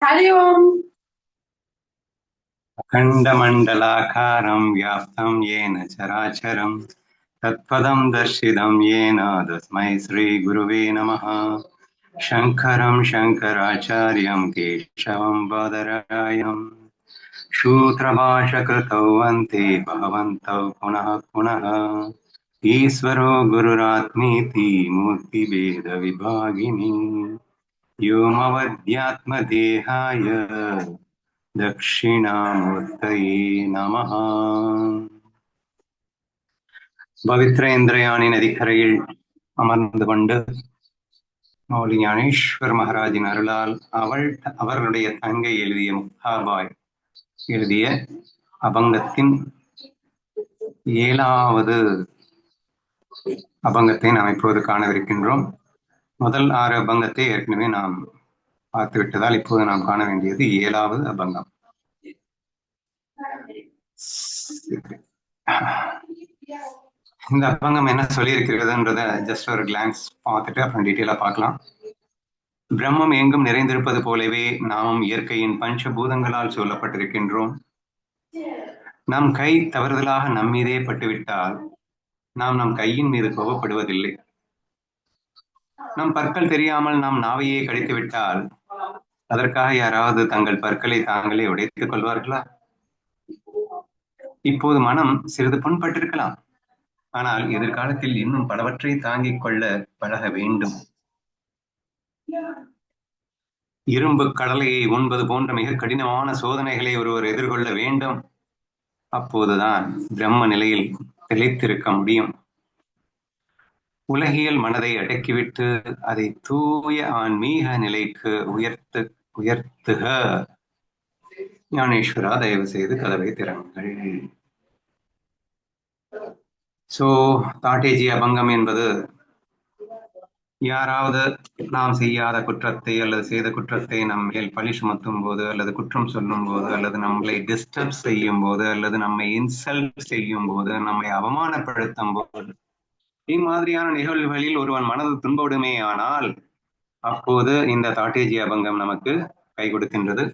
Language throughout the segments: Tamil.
हरि ओम। अखण्डमण्डलाकारं व्याप्तं येन चराचरं तत्पदं दर्शितं येन तस्मै श्रीगुरुवे नमः। शङ्करं शङ्कराचार्यं केशवं बादरायणं सूत्रभाष्यकृतौ वन्दे भगवन्तौ पुनः पुनः। ईश्वरो गुरुरात्मेति मूर्तिभेदविभागिनी व्योमवद्यात्मदेहाय दक्षिणामूर्तये नमः. பவித்ர இந்திரயாணி நதிக்கரையில் அமர்ந்து கொண்டு மௌலி ஞானேஸ்வர் மகாராஜின் அருளால் அவர்களுடைய தங்கை எழுதிய முக்தாபாய் எழுதிய அபங்கத்தின் 7வது அபங்கத்தை நாம் இப்போது காணவிருக்கின்றோம். முதல் 6 அபங்கத்தை ஏற்கனவே நாம் பார்த்துவிட்டதால் இப்போது நாம் காண வேண்டியது 7வது அபங்கம். இந்த அபங்கம் என்ன சொல்லி இருக்கிறதுன்றத ஜஸ்ட் ஒரு கிளான்ஸ் பார்த்துட்டு அப்புறம் டீட்டெயிலா பார்க்கலாம். பிரம்மம் எங்கும் நிறைந்திருப்பது போலவே நாமும் இயற்கையின் பஞ்சபூதங்களால் சூழப்பட்டிருக்கின்றோம். நம் கை தவறுதலாக நம் மீதே பட்டுவிட்டால் நாம் நம் கையின் மீது கோபப்படுவதில்லை. நம் பற்கள் தெரியாமல் நாம் நாவையே கடித்து விட்டால் அதற்காக யாராவது தங்கள் பற்களை தாங்களே உடைத்துக் கொள்வார்களா? இப்போது மனம் சிறிது புண்பட்டிருக்கலாம், ஆனால் எதிர்காலத்தில் இன்னும் பலவற்றை தாங்கிக் கொள்ள பழக வேண்டும். இரும்பு கடலையை உண்பது போன்ற மிக கடினமான சோதனைகளை ஒருவர் எதிர்கொள்ள வேண்டும். அப்போதுதான் பிரம்ம நிலையில் திளைத்திருக்க முடியும். உலகியல் மனதை அடக்கிவிட்டு அதை தூய ஆன்மீக நிலைக்கு உயர்த்துக. ஞானேஸ்வரா, தயவு செய்து கதவை திறங்கள். தாட்டேஜி அபங்கம் என்பது யாராவது நாம் செய்யாத குற்றத்தை அல்லது செய்த குற்றத்தை நம் மேல் பழி சுமத்தும் போது அல்லது குற்றம் சொல்லும் போது அல்லது நம்மளை டிஸ்டர்ப் செய்யும் போது அல்லது நம்மை இன்சல்ட் செய்யும் போது நம்மை அவமானப்படுத்தும் போது இம்மாதிரியான நிகழ்வுகளில் ஒருவன் மனது துன்பப்படுமே ஆனால் அப்போது இந்த தாட்டேஜி அபங்கம் நமக்கு கை கொடுக்கின்றது.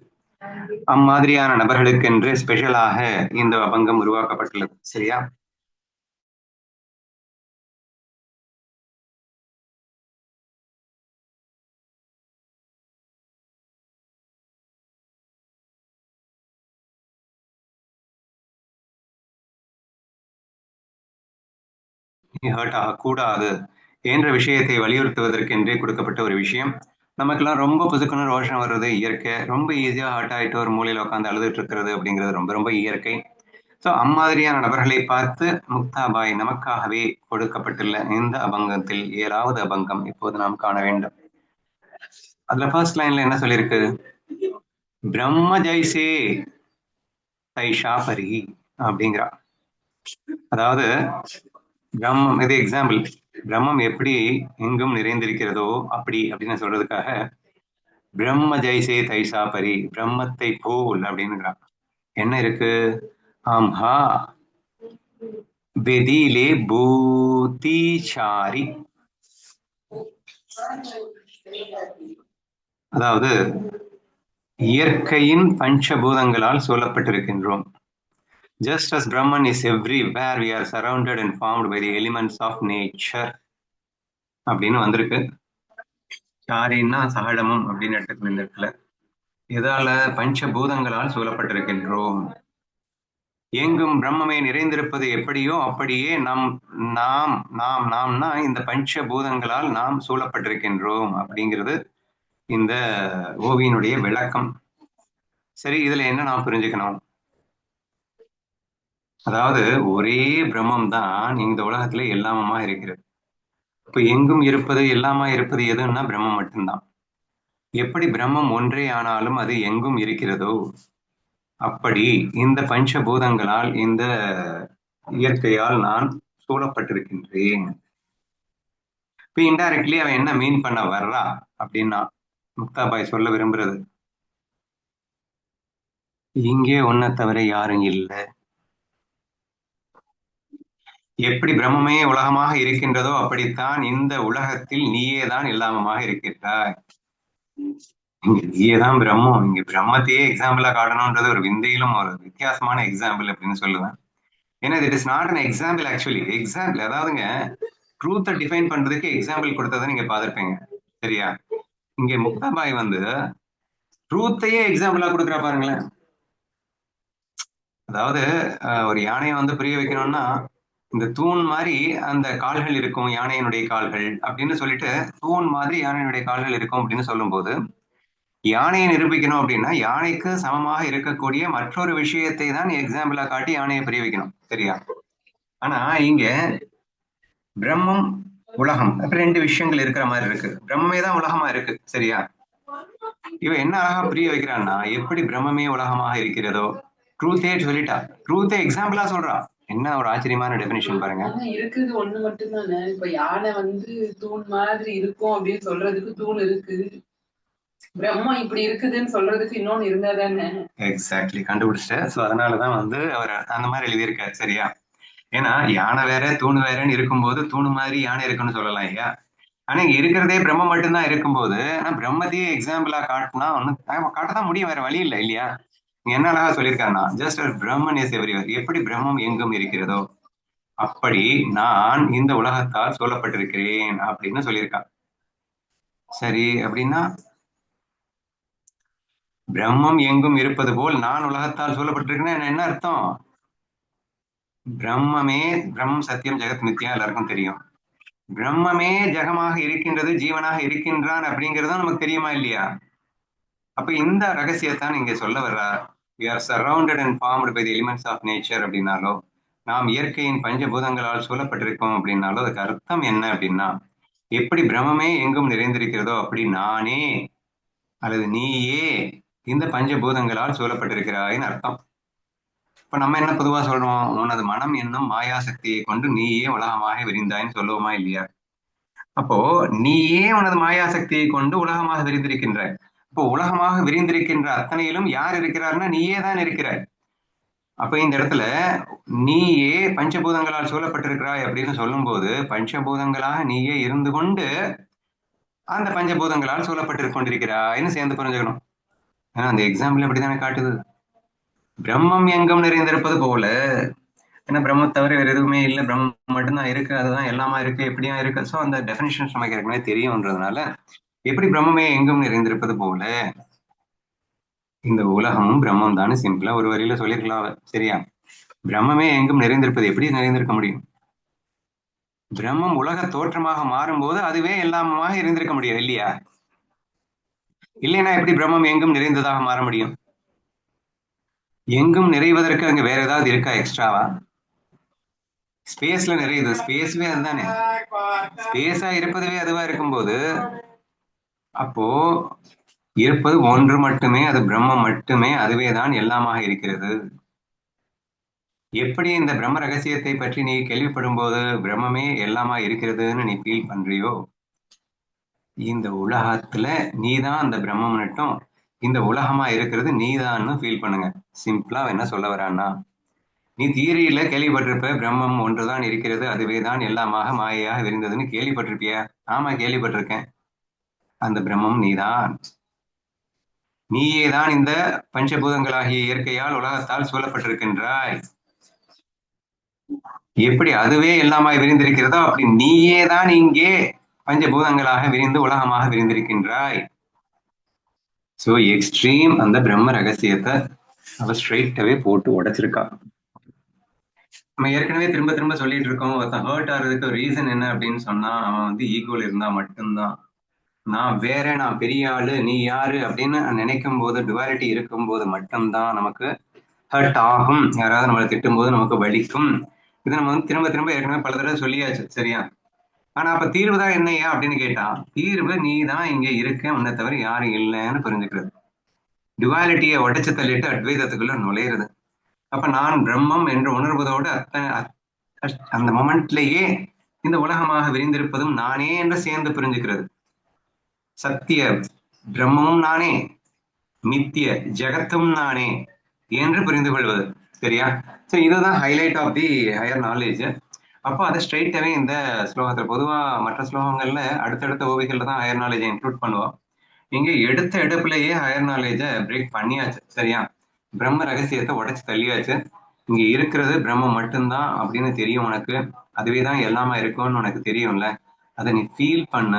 அம்மாதிரியான நபர்களுக்கென்று ஸ்பெஷலாக இந்த அபங்கம் உருவாக்கப்பட்டுள்ளது. சரியா? ஹர்ட் ஆகக்கூடாது என்ற விஷயத்தை வலியுறுத்துவதற்கென்றே கொடுக்கப்பட்ட ஒரு விஷயம். நமக்கெல்லாம் ரொம்ப புதுக்குன்னு ரோஷம் வர்றது இயற்கை. ரொம்ப ஈஸியா ஹர்ட் ஆயிட்டு ஒரு மூலையில உட்காந்து அழுதுட்டு இருக்கிறது அப்படிங்கிறது ரொம்ப ரொம்ப இயற்கை. ஸோ அம்மாதிரியான நபர்களை பார்த்து முக்தாபாய் நமக்காகவே கொடுக்கப்பட்டுள்ள இந்த அபங்கத்தில் 7வது அபங்கம் இப்போது நாம் காண வேண்டும். அதுல ஃபர்ஸ்ட் லைன்ல என்ன சொல்லியிருக்கு? பிரம்ம ஜெய்சே தைஷா பரி அப்படிங்கிறா. அதாவது பிரம்மம், இது எக்ஸாம்பிள். பிரம்மம் எப்படி எங்கும் நிறைந்திருக்கிறதோ அப்படி அப்படின்னு சொல்றதுக்காக பிரம்ம ஜெய்சே தைசா பரி, பிரம்மத்தை போல் அப்படின்னுங்கிறான். என்ன இருக்கு? ஆம்ஹா வெதிலே பூதிசாரி. அதாவது இயற்கையின் பஞ்சபூதங்களால் சூழப்பட்டிருக்கின்றோம். Just as Brahman is everywhere, we are surrounded and formed by the elements of nature அப்படின்னு வந்திருக்கு. சாரின்னா சகடமும் அப்படின்னு எடுத்துக்கணும் இந்த இடத்துல. இதால பஞ்சபூதங்களால் சூழப்பட்டிருக்கின்றோம். எங்கும் பிரம்மமே நிறைந்திருப்பது எப்படியோ அப்படியே நாம்னா இந்த பஞ்சபூதங்களால் நாம் சூழப்பட்டிருக்கின்றோம் அப்படிங்கிறது இந்த ஓவியினுடைய விளக்கம். சரி, இதுல என்ன நாம் புரிஞ்சுக்கணும்? அதாவது ஒரே பிரம்மம் தான் இந்த உலகத்துல எல்லாமா இருக்கிறது. இப்ப எங்கும் இருப்பது எல்லாமா இருப்பது எதுன்னா பிரம்மம் மட்டும்தான். எப்படி பிரம்மம் ஒன்றே ஆனாலும் அது எங்கும் இருக்கிறதோ அப்படி இந்த பஞ்சபூதங்களால் இந்த இயற்கையால் நான் சூழப்பட்டிருக்கின்றேன். இப்ப இன்டைரக்ட்லி அவன் என்ன மீன் பண்ண வர்றா அப்படின்னா முக்தாபாய் சொல்ல விரும்புறது, இங்கே உன்னை தவிர யாரும் இல்லை. எப்படி பிரம்மமே உலகமாக இருக்கின்றதோ அப்படித்தான் இந்த உலகத்தில் நீயே தான் எல்லாமமாக இருக்கின்றாய். இங்க நீயே தான் பிரம்மம். இங்க பிரம்மத்தையே எக்ஸாம்பிளா காட்டணும்ன்றது ஒரு விந்தையிலும் ஒரு வித்தியாசமான எக்ஸாம்பிள் அப்படின்னு சொல்லுவேன். ஏன்னா it is not an example actually. Example அதாவதுங்க ட்ரூத்தை டிஃபைன் பண்றதுக்கு எக்ஸாம்பிள் கொடுத்ததை நீங்க பார்த்திருப்பீங்க. சரியா? இங்க முக்தாபாய் வந்து ட்ரூத்தையே எக்ஸாம்பிளா கொடுக்குறா பாருங்களேன். அதாவது ஒரு யானையை வந்து புரிய வைக்கணும்னா இந்த தூண் மாதிரி அந்த கால்கள் இருக்கும் யானையினுடைய கால்கள் அப்படின்னு சொல்லிட்டு தூண் மாதிரி யானையினுடைய கால்கள் இருக்கும் அப்படின்னு சொல்லும்போது யானையை நிரூபிக்கணும் அப்படின்னா யானைக்கு சமமாக இருக்கக்கூடிய மற்றொரு விஷயத்தை தான் எக்ஸாம்பிளா காட்டி யானையை புரிய வைக்கணும். சரியா? ஆனா இங்க பிரம்மம் உலகம் அப்ப ரெண்டு விஷயங்கள் இருக்கிற மாதிரி இருக்கு. பிரம்மமே தான் உலகமா இருக்கு. சரியா? இவ என்ன அழகா புரிய வைக்கிறான்னா எப்படி பிரம்மமே உலகமாக இருக்கிறதோ ட்ரூத்தே சொல்லிட்டா. ட்ரூத்தே எக்ஸாம்பிளா சொல்றா. என்ன ஒரு ஆச்சரியமான டெபினிஷன் பாருங்க. இருக்குது ஒண்ணு மட்டும் தானே. இப்ப யானை வந்து தூண் மாதிரி இருக்கும் அப்படின்னு சொல்றதுக்கு தூண் இருக்கு. பிரம்மம் இப்படி இருக்குதுன்னு சொல்றதுக்கு இன்னொன்னு இருந்தா தானே. எக்ஸாக்ட்லி கண்டுபிடிச்சிட்டேன். ஸோ அதனாலதான் வந்து அவர் அந்த மாதிரி எழுதியிருக்காரு. சரியா? ஏன்னா யானை வேற தூண் வேறன்னு இருக்கும்போது தூணு மாதிரி யானை இருக்குன்னு சொல்லலாம் ஐயா. ஆனா இங்க இருக்கிறதே பிரம்மம் மட்டும்தான் இருக்கும்போது ஆனா பிரம்மத்தையே எக்ஸாம்பிளா காட்டினா ஒன்னும் காட்டதான் முடியும், வேற வழி இல்லை இல்லையா? என்ன அழகா சொல்லியிருக்காருன்னா ஜஸ்ட் பிரம்மன் இஸ் எவ்ரிவேர். எப்படி பிரம்மம் எங்கும் இருக்கிறதோ அப்படி நான் இந்த உலகத்தால் சொல்லப்பட்டிருக்கிறேன் அப்படின்னு சொல்லியிருக்கான். சரி, அப்படின்னா பிரம்மம் எங்கும் இருப்பது போல் நான் உலகத்தால் சொல்லப்பட்டிருக்கேன் என்ன அர்த்தம்? பிரம்மமே பிரம்மம் சத்தியம் ஜெகத் மித்யா எல்லாருக்கும் தெரியும். பிரம்மமே ஜெகமாக இருக்கின்றது, ஜீவனாக இருக்கின்றான் அப்படிங்கிறதும் நமக்கு தெரியுமா இல்லையா? அப்ப இந்த ரகசியத்தான் இங்க சொல்ல வர்றார். We are surrounded and formed by the elements of nature அப்படின்னாலோ நாம் இயற்கையின் பஞ்சபூதங்களால் சூழப்பட்டிருக்கோம் அப்படின்னாலோ அதுக்கு அர்த்தம் என்ன அப்படின்னா எப்படி பிரம்மமே எங்கும் நிறைந்திருக்கிறதோ அப்படி நானே அல்லது நீயே இந்த பஞ்சபூதங்களால் சூழப்பட்டிருக்கிறாயின்னு அர்த்தம். இப்ப நம்ம என்ன பொதுவா சொல்றோம்? உனது மனம் என்னும் மாயா சக்தியை கொண்டு நீயே உலகமாக விரிந்தாயின்னு சொல்லுவோமா இல்லையா? அப்போ நீயே உனது மாயா சக்தியை கொண்டு உலகமாக விரிந்திருக்கின்ற. இப்போ உலகமாக விரிந்திருக்கின்ற அத்தனையிலும் யார் இருக்கிறார்னா நீயே தான் இருக்கிறாய். அப்ப இந்த இடத்துல நீயே பஞ்சபூதங்களால் சூழப்பட்டிருக்கிறாய் அப்படின்னு சொல்லும் போது பஞ்சபூதங்களாக நீயே இருந்து கொண்டு அந்த பஞ்சபூதங்களால் சூழப்பட்டிருக்க கொண்டிருக்கிறாய்னு சேர்ந்து புரிஞ்சுக்கணும். ஏன்னா அந்த எக்ஸாம்பிள் அப்படித்தானே காட்டுது. பிரம்மம் எங்கும் நிறைந்திருப்பது போல, ஏன்னா பிரம்மம் தவிர வேற எதுவுமே இல்லை, பிரம்மம் மட்டும்தான் இருக்கு, அதுதான் எல்லாமா இருக்கு, எப்படியா இருக்கு. ஸோ அந்த டெஃபினிஷன்ஸ் நமக்கு ஏற்கனவே தெரியும்ன்றதுனால எப்படி பிரம்மமே எங்கும் நிறைந்திருப்பது போல இந்த உலகமும் பிரம்மம் தானே சிம்பிளா ஒரு வரியில சொல்லிருக்கலாம். சரியா? பிரம்மமே எங்கும் நிறைந்திருப்பது எப்படி நிறைந்திருக்க முடியும்? பிரம்மம் உலக தோற்றமாக மாறும்போது அதுவே எல்லாமாக இருந்திருக்க முடியும் இல்லையா? இல்லைன்னா எப்படி பிரம்மம் எங்கும் நிறைந்ததாக மாற முடியும்? எங்கும் நிறைவதற்கு அங்க வேற ஏதாவது இருக்கா எக்ஸ்ட்ராவா? ஸ்பேஸ்ல நிறையுது, ஸ்பேஸ்வே அதுதானே. ஸ்பேஸா இருப்பதுவே அதுவா இருக்கும்போது அப்போ இருப்பது ஒன்று மட்டுமே, அது பிரம்மம் மட்டுமே, அதுவே தான் எல்லாமாக இருக்கிறது. எப்படி இந்த பிரம்ம ரகசியத்தை பற்றி நீ கேள்விப்படும் போது பிரம்மமே எல்லாமா இருக்கிறதுன்னு நீ ஃபீல் பண்றியோ இந்த உலகத்துல நீதான் அந்த பிரம்மம் மட்டும் இந்த உலகமா இருக்கிறது நீதான்னு ஃபீல் பண்ணுங்க. சிம்பிளா என்ன சொல்ல வரான்னா நீ தியரியில கேள்விப்பட்டிருப்ப பிரம்மம் ஒன்றுதான் இருக்கிறது, அதுவே தான் எல்லாமாக மாயையாக விரிந்ததுன்னு கேள்விப்பட்டிருப்பிய? ஆமா கேள்விப்பட்டிருக்கேன். அந்த பிரம்மம் நீதான். நீயேதான் இந்த பஞ்சபூதங்களாகிய இயற்கையால் உலகத்தால் சூழப்பட்டிருக்கின்றாய். எப்படி அதுவே எல்லாமாய் விரிந்திருக்கிறதோ அப்படி நீயே தான் இங்கே பஞ்சபூதங்களாக விரிந்து உலகமாக விரிந்திருக்கின்றாய். சோ எக்ஸ்ட்ரீம் அந்த பிரம்ம ரகசியத்தை அவ ஸ்ட்ரெயிட்டாவே போட்டு உடைச்சிருக்கா. நம்ம ஏற்கனவே திரும்ப திரும்ப சொல்லிட்டு இருக்கோம், ஒருத்தன் ஹர்ட் ஆகிறதுக்கு ஒரு ரீசன் என்ன அப்படின்னு சொன்னா அவன் வந்து ஈகோல இருந்தா மட்டும்தான். நான் வேற, நான் பெரிய ஆளு, நீ யாரு அப்படின்னு நினைக்கும் போது, டுவாலிட்டி இருக்கும் போது மட்டும்தான் நமக்கு ஹர்ட் ஆகும். யாராவது நம்மளை திட்டும் போது நமக்கு வலிக்கும். இது நம்ம வந்து திரும்ப திரும்ப ஏற்கனவே பல தடவை சொல்லியாச்சு. சரியா? ஆனா அப்ப தீர்வு தான் என்னையா அப்படின்னு கேட்டா தீர்வு நீ தான் இங்க இருக்க, உன்னை தவிர யாரும் இல்லைன்னு புரிஞ்சுக்கிறது. டுவாலிட்டியை உடைச்சு தள்ளிட்டு அத்வைதத்துக்குள்ள நுழையிறது. அப்ப நான் பிரம்மம் என்று உணர்வதோடு அந்த மொமெண்ட்லயே இந்த உலகமாக விரிந்திருப்பதும் நானே என்று சேர்ந்து புரிஞ்சுக்கிறது. சத்திய பிரம்மமும் நானே, மித்திய ஜெகத்தும் நானே என்று புரிந்து கொள்வது. சரியா? சோ இதுதான் highlight of the higher knowledge. அப்போ அதை ஸ்ட்ரெயிட்டாவே இந்த ஸ்லோகத்துல, பொதுவா மற்ற ஸ்லோகங்கள்ல அடுத்தடுத்த ஓவிகள்ல தான் ஹையர் நாலேஜை இன்க்ளூட் பண்ணுவோம். இங்க எடுத்த எடுப்புலயே ஹையர் நாலேஜ பிரேக் பண்ணியாச்சு. சரியா? பிரம்ம ரகசியத்தை உடைச்சு தள்ளியாச்சு. இங்க இருக்கிறது பிரம்மம் மட்டும்தான் அப்படின்னு தெரியும் உனக்கு. அதுவே தான் எல்லாமே இருக்கும்னு உனக்கு தெரியும்ல. அதை நீ ஃபீல் பண்ண,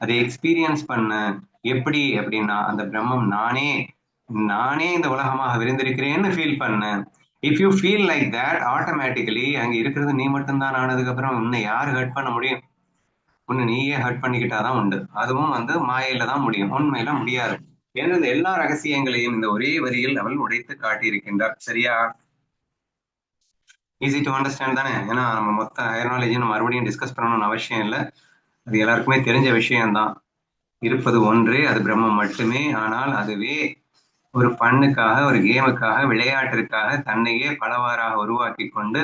அதை எக்ஸ்பீரியன்ஸ் பண்ண. எப்படி அப்படின்னா அந்த பிரம்மம் நானே, நானே இந்த உலகமாக விரிந்திருக்கிறேன்னு ஃபீல் பண்ண. If you feel like that automatically அங்க இருக்கிறது நீ மட்டும்தான் ஆனதுக்கு அப்புறம் உன்னை யாரு ஹர்ட் பண்ண முடியும்? உன்னை நீயே ஹர்ட் பண்ணிக்கிட்டாதான் உண்டு. அதுவும் மாயையில தான் முடியும், உண்மையில முடியாது. ஏன்னா இந்த எல்லா ரகசியங்களையும் இந்த ஒரே வரியில் அவள் உடைத்து காட்டியிருக்கின்றார். சரியா? ஈஸி டு அண்டர்ஸ்டாண்ட் தானே? ஏன்னா நம்ம மொத்த ஹையர் நாலேஜையும் நம்ம மறுபடியும் டிஸ்கஸ் பண்ணணும்னு அவசியம் இல்லை. அது எல்லாருக்குமே தெரிஞ்ச விஷயம்தான். இருப்பது ஒன்றே, அது பிரம்மம் மட்டுமே. ஆனால் அதுவே ஒரு பண்ணுக்காக, ஒரு கேமுக்காக, விளையாட்டிற்காக தன்னையே பலவாறாக உருவாக்கி கொண்டு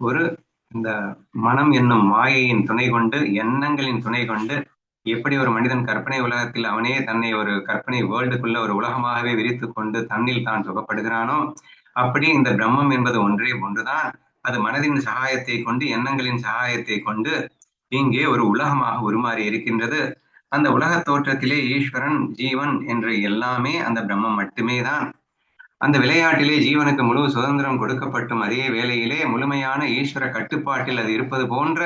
ஒரு இந்த மனம் என்னும் மாயையின் துணை கொண்டு, எண்ணங்களின் துணை கொண்டு எப்படி ஒரு மனிதன் கற்பனை உலகத்தில் அவனே தன்னை ஒரு கற்பனை வேர்ல்டுக்குள்ள ஒரு உலகமாகவே விரித்து கொண்டு தன்னில் தான் சுகப்படுகிறானோ, அப்படி இந்த பிரம்மம் என்பது ஒன்றே ஒன்றுதான். அது மனதின் சகாயத்தை கொண்டு, எண்ணங்களின் சகாயத்தை கொண்டு இங்கே ஒரு உலகமாக உருமாறி இருக்கின்றது. அந்த உலக தோற்றத்திலே ஈஸ்வரன், ஜீவன் என்று எல்லாமே அந்த பிரம்மம் மட்டுமே தான். அந்த விளையாட்டிலே ஜீவனுக்கு முழு சுதந்திரம் கொடுக்கப்பட்டும் அதே வேளையிலே முழுமையான ஈஸ்வர கட்டுப்பாட்டில் அது இருப்பது போன்ற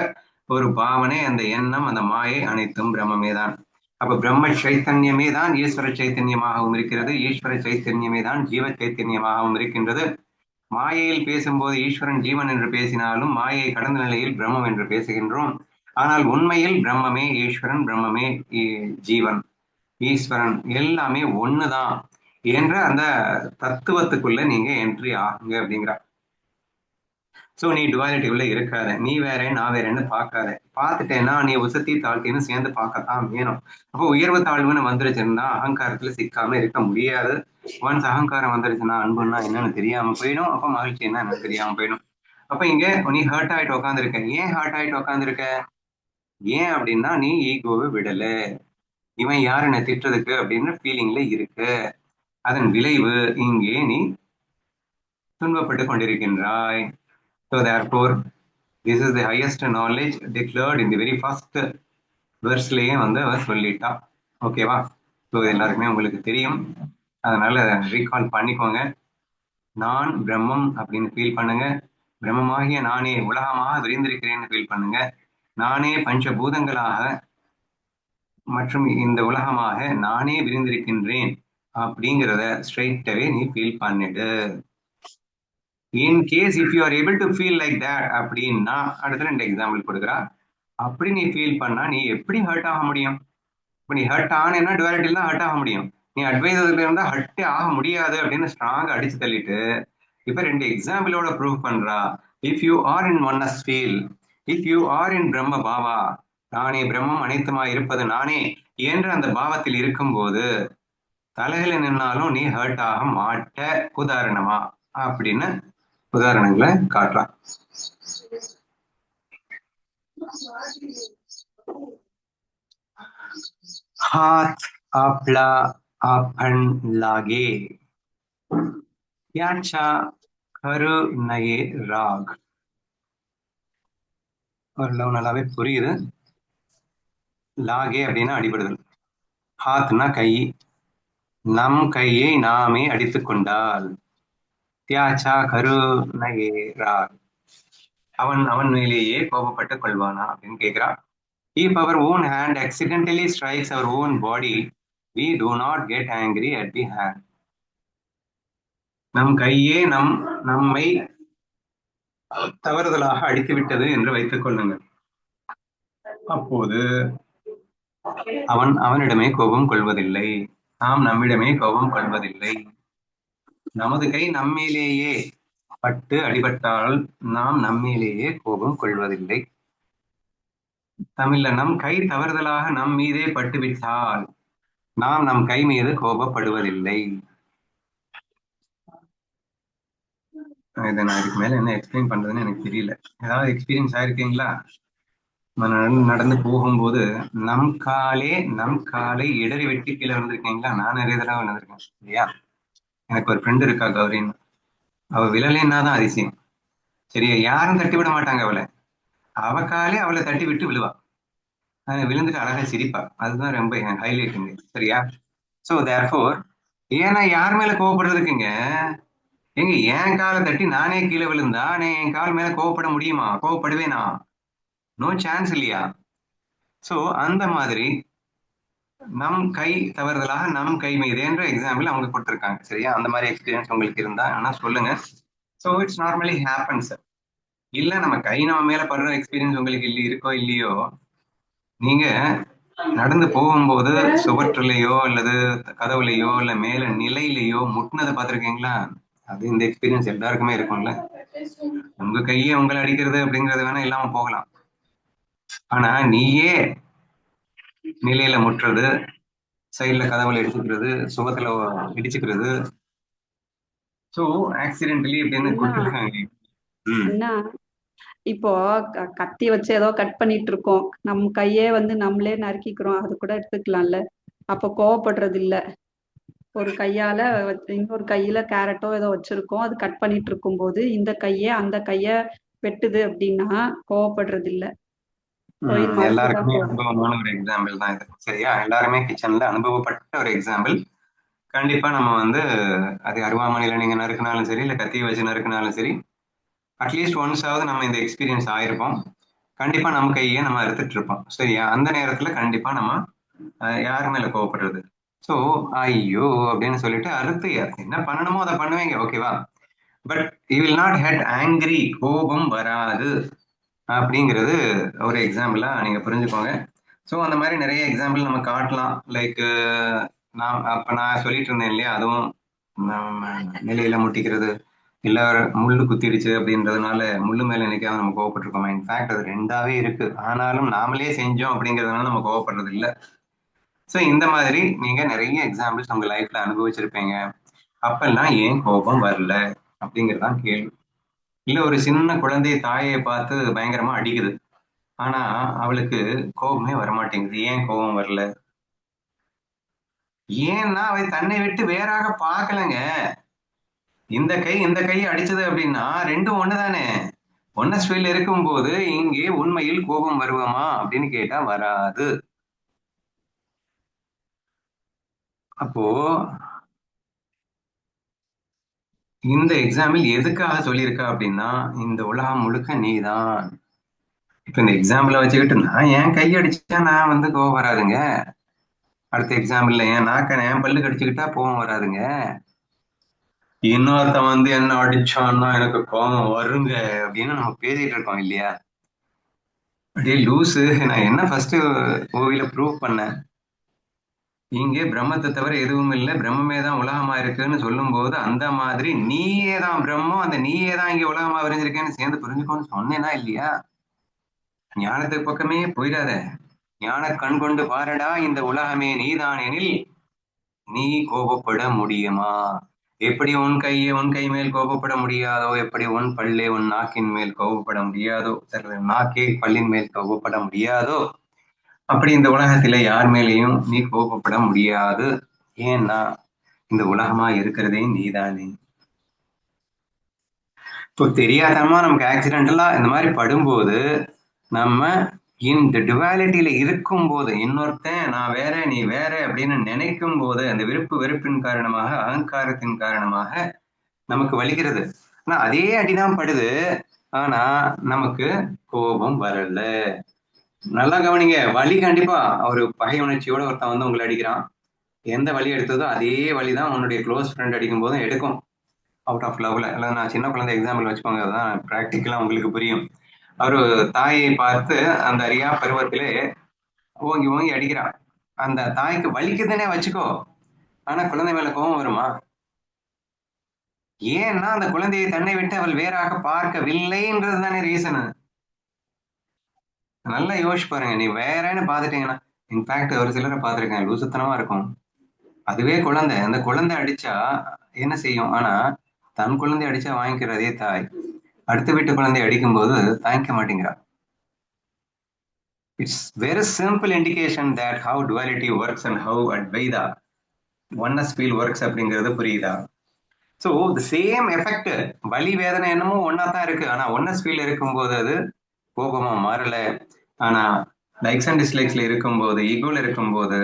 ஒரு பாவனை, அந்த எண்ணம், அந்த மாயை அனைத்தும் பிரம்மமே தான். அப்ப பிரம்ம சைத்தன்யமே தான் ஈஸ்வர சைத்தன்யமாகவும் இருக்கிறது. ஈஸ்வர சைத்தன்யமே தான் ஜீவ சைத்தன்யமாகவும் இருக்கின்றது. மாயையில் பேசும்போது ஈஸ்வரன் ஜீவன் என்று பேசினாலும் மாயை கடந்த நிலையில் பிரம்மம் என்று பேசுகின்றோம். ஆனால் உண்மையில் பிரம்மமே ஈஸ்வரன், பிரம்மமே ஜீவன், ஈஸ்வரன் எல்லாமே ஒண்ணுதான் என்ற அந்த தத்துவத்துக்குள்ள நீங்க என்ட்ரி ஆகுங்க அப்படிங்கிறா. சோ நீ டுவாலிட்டிக்குள்ள இருக்காத, நீ வேற நான் வேறன்னு பார்க்காத. பார்த்துட்டேன்னா நீ உசத்தி தாழ்த்தின்னு சேர்ந்து பார்க்கத்தான் வேணும். அப்போ உயர்வு தாழ்வுன்னு வந்துருச்சுன்னா அகங்காரத்துல சிக்காம இருக்க முடியாது. ஒன்ஸ் அகங்காரம் வந்துருச்சுன்னா அன்புன்னா என்னன்னு தெரியாம போயிடும். அப்ப மகிழ்ச்சி என்ன என்னன்னு தெரியாம போயிடும். அப்ப இங்க நீ ஹர்ட் ஆயிட்டு உட்காந்துருக்க. ஏன் ஹர்ட் ஆயிட்டு உட்காந்துருக்க? ஏன் அப்படின்னா நீ ஈகோவை விடல. இவன் யாரு என்ன திட்டுறதுக்கு அப்படின்னு ஃபீலிங்ல இருக்கு. அதன் விளைவு இங்கே நீ துன்பப்பட்டு கொண்டிருக்கின்றாய். So therefore, this is the highest knowledge declared in the very first verseலயே அவர் சொல்லிட்டா. ஓகேவா? ஸோ எல்லாருக்குமே உங்களுக்கு தெரியும். அதனால ரீகால் பண்ணிக்கோங்க. நான் பிரம்மம் அப்படின்னு ஃபீல் பண்ணுங்க. பிரம்மமாகிய நானே உலகமாக விரிந்திருக்கிறேன்னு ஃபீல் பண்ணுங்க. நானே பஞ்சபூதங்களாக மற்றும் இந்த உலகமாக நானே விரிந்திருக்கின்றேன் அப்படிங்கிறத ஸ்ட்ரைட்டாவே நீ ஃபீல் பண்ணிடு. In case if you are able to feel like that அப்படின்னா அடுத்த 2 எக்ஸாம்பிள் கொடுக்குறா. அப்படி நீ ஃபீல் பண்ணா நீ எப்படி ஹர்ட் ஆக முடியும்? இப்போ நீ ஹர்ட் ஆனேன்னா டுவாலிட்டியில் தான் ஹர்ட் ஆக முடியும். நீ அட்வைசர்ல இருந்தா ஹர்ட்டே ஆக முடியாது அப்படின்னு ஸ்ட்ராங்கா அடிச்சு தள்ளிட்டு இப்ப 2 எக்ஸாம்பிளோட ப்ரூவ் பண்றா. If you are in oneness feel, if you are in பிரம்ம பாவா, நானே பிரம்மம் அனைத்துமா இருப்பது நானே என்ற அந்த பாவத்தில் இருக்கும்போது தலையில நின்னாலும் நீ ஹர்ட் ஆக மாட்ட. உதாரணமா அப்படின்னு உதாரணங்களை காட்டுறான். हाथ आपला आपण लागे, याचा खरं नये राग. ஓரளவு நல்லாவே புரியுது. லாகே அப்படின்னா அடிபடுதல். ஹாத்னா கை. நம் கையை நாமே அடித்துக் கொண்டால் தியாச்சா கருணையே ராக், அவன் அவன் மேலேயே கோபப்பட்டுக் கொள்வானா அப்படின்னு கேட்கிறா. If our own hand accidentally strikes our own body, we do not get angry at the hand. நம் கையே நம்மை தவறுதலாக அடித்து விட்டது என்று வைத்துக் கொள்ளுங்கள். அப்போது அவனிடமே கோபம் கொள்வதில்லை, நாம் நம்மிடமே கோபம் கொள்வதில்லை. நமது கை நம்மேலேயே பட்டு அடிபட்டால் நாம் நம்மேலேயே கோபம் கொள்வதில்லை. தமிழ்ல நம் கை தவறுதலாக நம் மீதே பட்டுவிட்டால் நாம் நம் கை மீது கோபப்படுவதில்லை. இதை நான் இதுக்கு மேல என்ன எக்ஸ்பிளைன் பண்றதுன்னு எனக்கு தெரியல. ஏதாவது எக்ஸ்பீரியன்ஸ் ஆயிருக்கீங்களா? நடந்து போகும்போது நம் காலை இடறி வெட்டி கீழே விழுந்திருக்கீங்களா? நான் நிறைய தடவை விழுந்திருக்கேன் இல்லையா? எனக்கு ஒரு ஃப்ரெண்டு இருக்கா கௌரின்னு. அவ விழலைன்னா தான் அதிசயம். சரியா? யாரும் தட்டி விட மாட்டாங்க அவளை. அவ காலே அவளை தட்டி விட்டு விழுவா. விழுந்துட்டு அழகா சிரிப்பா. அதுதான் ரொம்ப ஹைலைட். சரியா? ஸோ தேர்ஃபோர் ஏன்னா யார் மேல கோவப்படுறதுக்குங்க? எங்க என் காலை தட்டி நானே கீழே விழுந்தா என் கால் மேல கோவப்பட முடியுமா? கோவப்படுவேனா? நோ சான்ஸ் இல்லையா? ஸோ அந்த மாதிரி நம் கை தவறுதலாக நம் கை மீது என்ற எக்ஸாம்பிள் அவங்க கொடுத்துருக்காங்க. சரியா? அந்த மாதிரி எக்ஸ்பீரியன்ஸ் உங்களுக்கு இருந்தா ஆனா சொல்லுங்க. So it's normally happens. இல்ல நம்ம கை நம்ம மேல படுற எக்ஸ்பீரியன்ஸ் உங்களுக்கு இருக்கோ இல்லையோ, நீங்க நடந்து போகும்போது சுவற்றுலையோ அல்லது கதவுலையோ இல்ல மேல நிலையிலையோ முட்டினதை பார்த்துருக்கீங்களா? அது இந்த எக்ஸ்பீரியன்ஸ் எல்லாருக்குமே இருக்கும்ல. உங்க கையே உங்களை அடிக்கிறது அப்படிங்கறது வேணா இல்லாம போகலாம். ஆனா நீயே நிலையில முட்டுறது, சைட்ல கதவுல இடிச்சுக்கிறது, சுகத்துல இடிச்சுக்கிறது, ஸோ ஆக்சிடென்டலி அப்படின்னு கொடுத்துருக்காங்க. அண்ணா இப்போ கத்தி வச்சு ஏதோ கட் பண்ணிட்டு இருக்கோம், நம்ம கையே வந்து நம்மளே நறுக்கிக்கிறோம், அது கூட எடுத்துக்கலாம்ல. அப்ப கோவப்படுறது இல்ல. ஒரு கையால இன்னொரு கையில கேரட்டோ ஏதோ வச்சிருக்கோம், அது கட் பண்ணிட்டு இருக்கும் போது இந்த கையே அந்த கைய வெட்டுது அப்படின்னா கோவப்படுறது இல்ல. எல்லாருக்குமே அனுபவமான ஒரு எக்ஸாம்பிள் தான் இது. சரியா? எல்லாருமே கிச்சன்ல அனுபவப்பட்ட ஒரு எக்ஸாம்பிள். கண்டிப்பா நம்ம வந்து அது அருவாமனையில நீங்க நறுக்கினாலும் சரி இல்ல கத்தியை வச்சு நறுக்கினாலும் சரி, அட்லீஸ்ட் ஒன்ஸாவது நம்ம இந்த எக்ஸ்பீரியன்ஸ் ஆயிருப்போம். கண்டிப்பா நம்ம கையே நம்ம அறுத்துட்டு இருப்போம். சரியா? அந்த நேரத்துல கண்டிப்பா நம்ம யாரு மேல கோவப்படுறது? ஸோ ஐயோ அப்படின்னு சொல்லிட்டு அறுத்து என்ன பண்ணணுமோ அதை பண்ணுவீங்க. ஓகேவா? But you will not head angry. கோபம் வராது அப்படிங்கிறது ஒரு எக்ஸாம்பிளா நீங்க புரிஞ்சுக்கோங்க. ஸோ அந்த மாதிரி நிறைய எக்ஸாம்பிள் நம்ம காட்டலாம். லைக் நான் சொல்லிட்டு இருந்தேன் இல்லையா, அதுவும் நிலையில முட்டிக்கிறது, இல்ல முள்ளு குத்திடுச்சு அப்படின்றதுனால முள்ளு மேல நினைக்காம நம்ம கோவப்பட்டிருக்கோம். இன்ஃபேக்ட் அது ரெண்டாவே இருக்கு. ஆனாலும் நாமளே செஞ்சோம் அப்படிங்கிறதுனால நம்ம கோவப்படுறது இல்லை. ஸோ இந்த மாதிரி நீங்க நிறைய எக்ஸாம்பிள்ஸ் உங்க லைஃப்ல அனுபவிச்சிருப்பீங்க. அப்பெல்லாம் ஏன் கோபம் வரல அப்படிங்கறதான் கேள்வி. இல்ல ஒரு சின்ன குழந்தை தாயை பார்த்து பயங்கரமா அடிக்குது, ஆனா அவளுக்கு கோபமே வரமாட்டேங்குது. ஏன் கோபம் வரல? ஏன்னா அவ தன்னை விட்டு வேறாக பார்க்கலங்க. இந்த கை அடிச்சது அப்படின்னா ரெண்டும் ஒண்ணுதானே. ஒன்னஸ்வீல் இருக்கும் போது இங்கே உண்மையில் கோபம் வருவோமா அப்படின்னு கேட்டா வராது. அப்போ இந்த எக்ஸாம்பிள் எதுக்காக சொல்லியிருக்கா அப்படின்னா, இந்த உலகம் முழுக்க நீதான். இப்ப இந்த எக்ஸாம்பிள வச்சுக்கிட்டு நான் என் கை அடிச்சா நான் வந்து கோவம் வராதுங்க. அடுத்த எக்ஸாம்பிள்ல என் பல்லு கடிச்சுக்கிட்டா கோவம் வராதுங்க. இன்னொருத்தன் வந்து என்ன அடிச்சான்னா எனக்கு கோபம் வருங்க அப்படின்னு நம்ம பேசிட்டு இருக்கோம் இல்லையா? அப்படியே லூசு. நான் என்ன ஃபர்ஸ்ட் மூவில ப்ரூவ் பண்ணேன், இங்கே பிரம்மத்தை தவிர எதுவும் இல்லை, பிரம்மே தான் உலகமா இருக்குன்னு சொல்லும் போது அந்த மாதிரி நீயே தான் பிரம்மம், அந்த நீயே தான் இங்க உலகமா விரிஞ்சிருக்கேன்னு சேர்ந்து புரிஞ்சுக்கோன்னு சொன்னேனா இல்லையா? ஞானத்துக்கு பக்கமே போயிடாத. ஞான கண் கொண்டு பாரடா இந்த உலகமே நீதான் எனில் நீ கோபப்பட முடியுமா? எப்படி உன் கை மேல் கோபப்பட முடியாதோ, எப்படி உன் பல்லே உன் நாக்கின் மேல் கோபப்பட முடியாதோ, நாக்கே பல்லின் மேல் கோபப்பட முடியாதோ, அப்படி இந்த உலகத்தில யார் மேலேயும் நீ கோபப்பட முடியாது. ஏன்னா இந்த உலகமா இருக்கிறதே நீதானே. இப்போ தெரியாதமா நமக்கு ஆக்சிடென்டலா இந்த மாதிரி படும்போது நம்ம இந்த டுவாலிட்டியில இருக்கும் போது, இன்னொருத்தன் நான் வேற நீ வேற அப்படின்னு நினைக்கும் போது, அந்த வெறுப்பின் காரணமாக, அகங்காரத்தின் காரணமாக நமக்கு வலிக்கிறது. ஆனா அதே அடிதான் படுது, ஆனா நமக்கு கோபம் வரல. நல்லா கவனிங்க. வலி கண்டிப்பா ஒரு பகை உணர்ச்சியோட ஒருத்தன் வந்து உங்களை அடிக்கிறான். எந்த வலி எடுத்ததோ அதே வலிதான் உன்னுடைய க்ளோஸ் ஃப்ரெண்ட் அடிக்கும் போதும் எடுக்கும். அவுட் ஆஃப் லவ்ல. அல்ல நான் சின்ன குழந்தை எக்ஸாம்பிள் வச்சுக்கோங்க, அதுதான் ப்ராக்டிக்கலா உங்களுக்கு புரியும். அவரு தாயை பார்த்து அந்த அறியா பருவத்திலே ஓங்கி ஓங்கி அடிக்கிறான். அந்த தாய்க்கு வலிக்குதுன்னே வச்சுக்கோ, ஆனா குழந்தை மேல கோபம் வருமா? ஏன்னா அந்த குழந்தையை தன்னை விட்டு அவள் வேறாக பார்க்கவில்லைன்றது தானே ரீசனு. நல்லா யோசிச்சு பாருங்க. நீ வேறன்னு பாத்துட்டீங்கன்னா, இன்ஃபேக்ட் ஒரு சிலரை பார்த்திருக்கேன், லூசுத்தனமா இருக்கும். அதுவே குழந்தை, அந்த குழந்தை அடிச்சா என்ன செய்யும்? ஆனா தன் குழந்தை அடிச்சா வாங்கிக்கிற அதே தாய் அடுத்த வீட்டு குழந்தை அடிக்கும் போது தாங்கிக்க மாட்டேங்கிறா. It's very simple indication that how duality works and how Advaita oneness feel works அப்படிங்கிறது புரியுதா? ஸோ த சேம் எஃபெக்ட், வலி வேதனை என்னமோ ஒன்னா தான் இருக்கு. ஆனா ஒன்னஸ் ஃபீல் இருக்கும்போது அது கோபமா மாறல. ஆனா லைக்ஸ் அண்ட் டிஸ்லைக்ஸ்ல இருக்கும்போது, ஈகோல இருக்கும்போது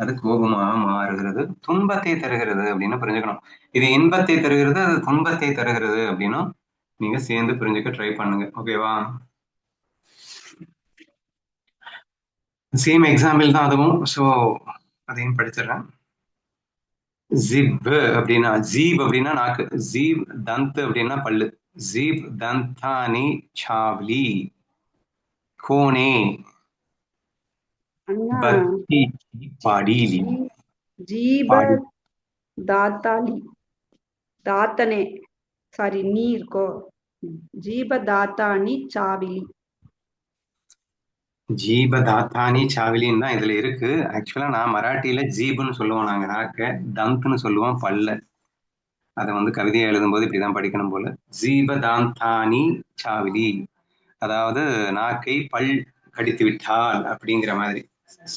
அது கோபமாக மாறுகிறது, துன்பத்தை தருகிறது அப்படின்னு புரிஞ்சுக்கணும். இது இன்பத்தை தருகிறது, அது துன்பத்தை தருகிறது அப்படின்னும் நீங்க சேர்ந்து புரிஞ்சுக்க ட்ரை பண்ணுங்க. ஓகேவா? சேம் எக்ஸாம்பிள் தான் அதுவும். ஸோ அதையும் படிச்சிடுறேன். ஜிப் அப்படின்னா, ஜீப் அப்படின்னா நாக்கு, ஜீப் தந்த் அப்படின்னா பல்லு, ஜீப் தந்தானி சாவ்லி கோனே அண்ணா பத்தி பாடீலி ஜீப பாடி தாத்தாலி தாத்தனே சாரி நீ இருக்கோ ஜீப தாத்தானி சாவிலி. ஜீபதாத்தானி சாவிலின்னு தான் இதுல இருக்கு. ஆக்சுவலா நான் மராட்டியில ஜீப்னு சொல்லுவோம், நாங்க நாக்க தந்த்னு சொல்லுவோம் பல்ல. அதை வந்து கவிதையை எழுதும்போது இப்படிதான் படிக்கணும் போல. ஜீபதாந்தானி சாவிலி, அதாவது நாக்கை பல் கடித்து விட்டால் அப்படிங்கிற மாதிரி.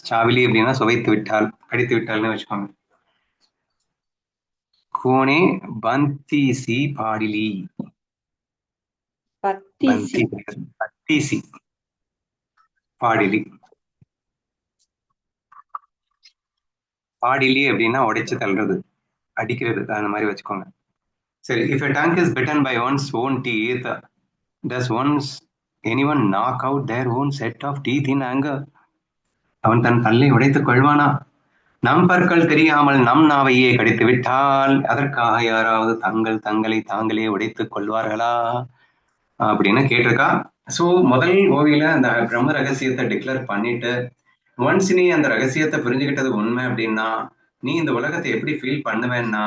சாவிலி அப்படின்னா சுவைத்து விட்டால், கடித்து விட்டால்னு வச்சுக்கோங்க. கோனே பந்தீசி பாடிலி, பத்திசி பத்தீசி பாடிலி. பாடிலி அப்படின்னா உடைச்சு தள்ளுறது, அடிக்கிறது, அந்த மாதிரி வச்சுக்கோங்க. சரி, if a tongue is bitten by one's own teeth, does anyone knock out their own set of teeth in anger? அவன் தன் பல்லை உடைத்துக் கொள்வானா? நம் பற்கள் தெரியாமல் நம் நாவையே கடித்து விட்டால் அதற்காக யாராவது தங்களை தாங்களே உடைத்துக் கொள்வார்களா அப்படின்னு கேட்டிருக்கா. ஸோ முதல் ஓவியில அந்த பிரம்ம ரகசியத்தை டிக்ளேர் பண்ணிட்டு, ஒன்ஸ் நீ அந்த ரகசியத்தை புரிஞ்சுக்கிட்டது உண்மை அப்படின்னா, நீ இந்த உலகத்தை எப்படி ஃபீல் பண்ணுவேன்னா,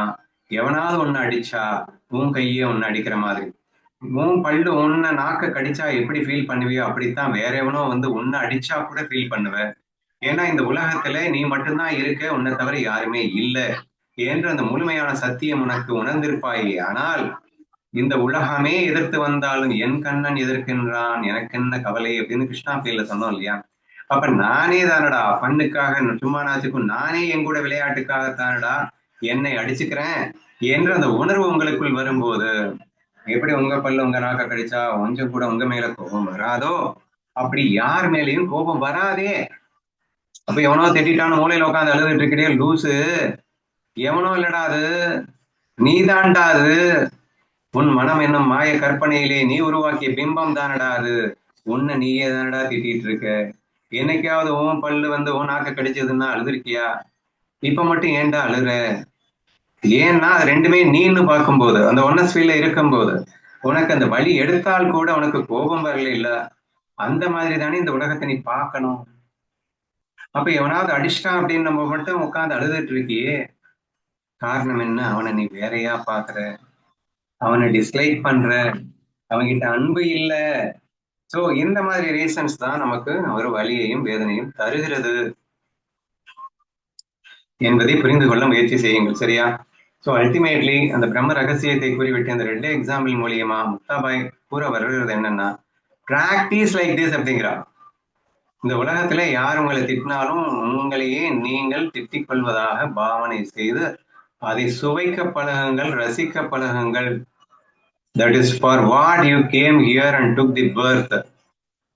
எவனாவது ஒன்னு அடிச்சா உன் கையே ஒன்னு அடிக்கிற மாதிரி, உன் பல்லு உன்னை நாக்க கடிச்சா எப்படி ஃபீல் பண்ணுவியோ அப்படித்தான் வேற எவனோ வந்து உன்னை அடிச்சா கூட ஃபீல் பண்ணுவ. ஏன்னா இந்த உலகத்துல நீ மட்டும்தான் இருக்க, உன்னை தவிர யாருமே இல்லை என்ற அந்த முழுமையான சத்தியம் உனக்கு உணர்ந்திருப்பாயே. ஆனால் இந்த உலகமே எதிர்த்து வந்தாலும் என் கண்ணன் எதிர்க்கின்றான், எனக்கு என்ன கவலை அப்படின்னு கிருஷ்ணா பீல சொன்னோம் இல்லையா? அப்ப நானே தானடா பண்ணுக்காக, சும்மா நாச்சுக்கும் நானே என் கூட விளையாட்டுக்காக தானடா என்னை அடிச்சுக்கிறேன் என்ற அந்த உணர்வு உங்களுக்குள் வரும்போது, எப்படி உங்க பல்லு உங்க நாக்க கடிச்சா கொஞ்சம் கூட உங்க மேல கோபம் வராதோ, அப்படி யார் மேலேயும் கோபம் வராதே. அப்ப எவனோ திட்டான மூலையில உட்காந்து அழுதுட்டு இருக்கிறே லூசு, எவனோ இல்லடா அது, நீதான்டா அது. உன் மனம் என்னும் மாய கற்பனையிலே நீ உருவாக்கிய பிம்பம் தானடா அது. உன்னை நீயே தானடா திட்டிட்டு இருக்க. என்னைக்காவது உன் பல்லு வந்து உன் நாக்க கடிச்சதுன்னா அழுதுருக்கியா? இப்ப மட்டும் ஏன்டா அழுற? ஏன்னா அது ரெண்டுமே நீன்னு பார்க்கும்போது, அந்த ஒன்னஸ்வீல இருக்கும்போது உனக்கு அந்த வலி எடுத்தால் கூட உனக்கு கோபம் வரல இல்ல. அந்த மாதிரி தானே இந்த உலகத்தை நீ பார்க்கணும். அப்ப எவனாவது அடிச்சிட்டான் அப்படின்னு நம்ம மட்டும் உட்காந்து அழுதுட்டு இருக்கியே, காரணம் என்ன? அவனை நீ வேறையா பாக்குற, அவனை டிஸ்லைக் பண்ற, அவன்கிட்ட அன்பு இல்லை. சோ இந்த மாதிரி ரீசன்ஸ் தான் நமக்கு ஒரு வலியையும் வேதனையும் தருகிறது என்பதை புரிந்து கொள்ள முயற்சி செய்யுங்கள். சரியா? ஸோ அல்டிமேட்லி அந்த பிரம்ம ரகசியத்தை கூறிவிட்டு அந்த 2 எக்ஸாம்பிள் மூலியமா முக்தாபாய் கூற வருகிறது என்னன்னா, பிராக்டிஸ் லைக் திஸ் அப்படிங்கிறா. இந்த உலகத்துல யார் உங்களை திட்டினாலும் உங்களையே நீங்கள் திட்டிக் கொள்வதாக பாவனை செய்து அதை சுவைக்க பழகுங்கள், ரசிக்க பழகுங்கள். That is for what you came here and took the birth.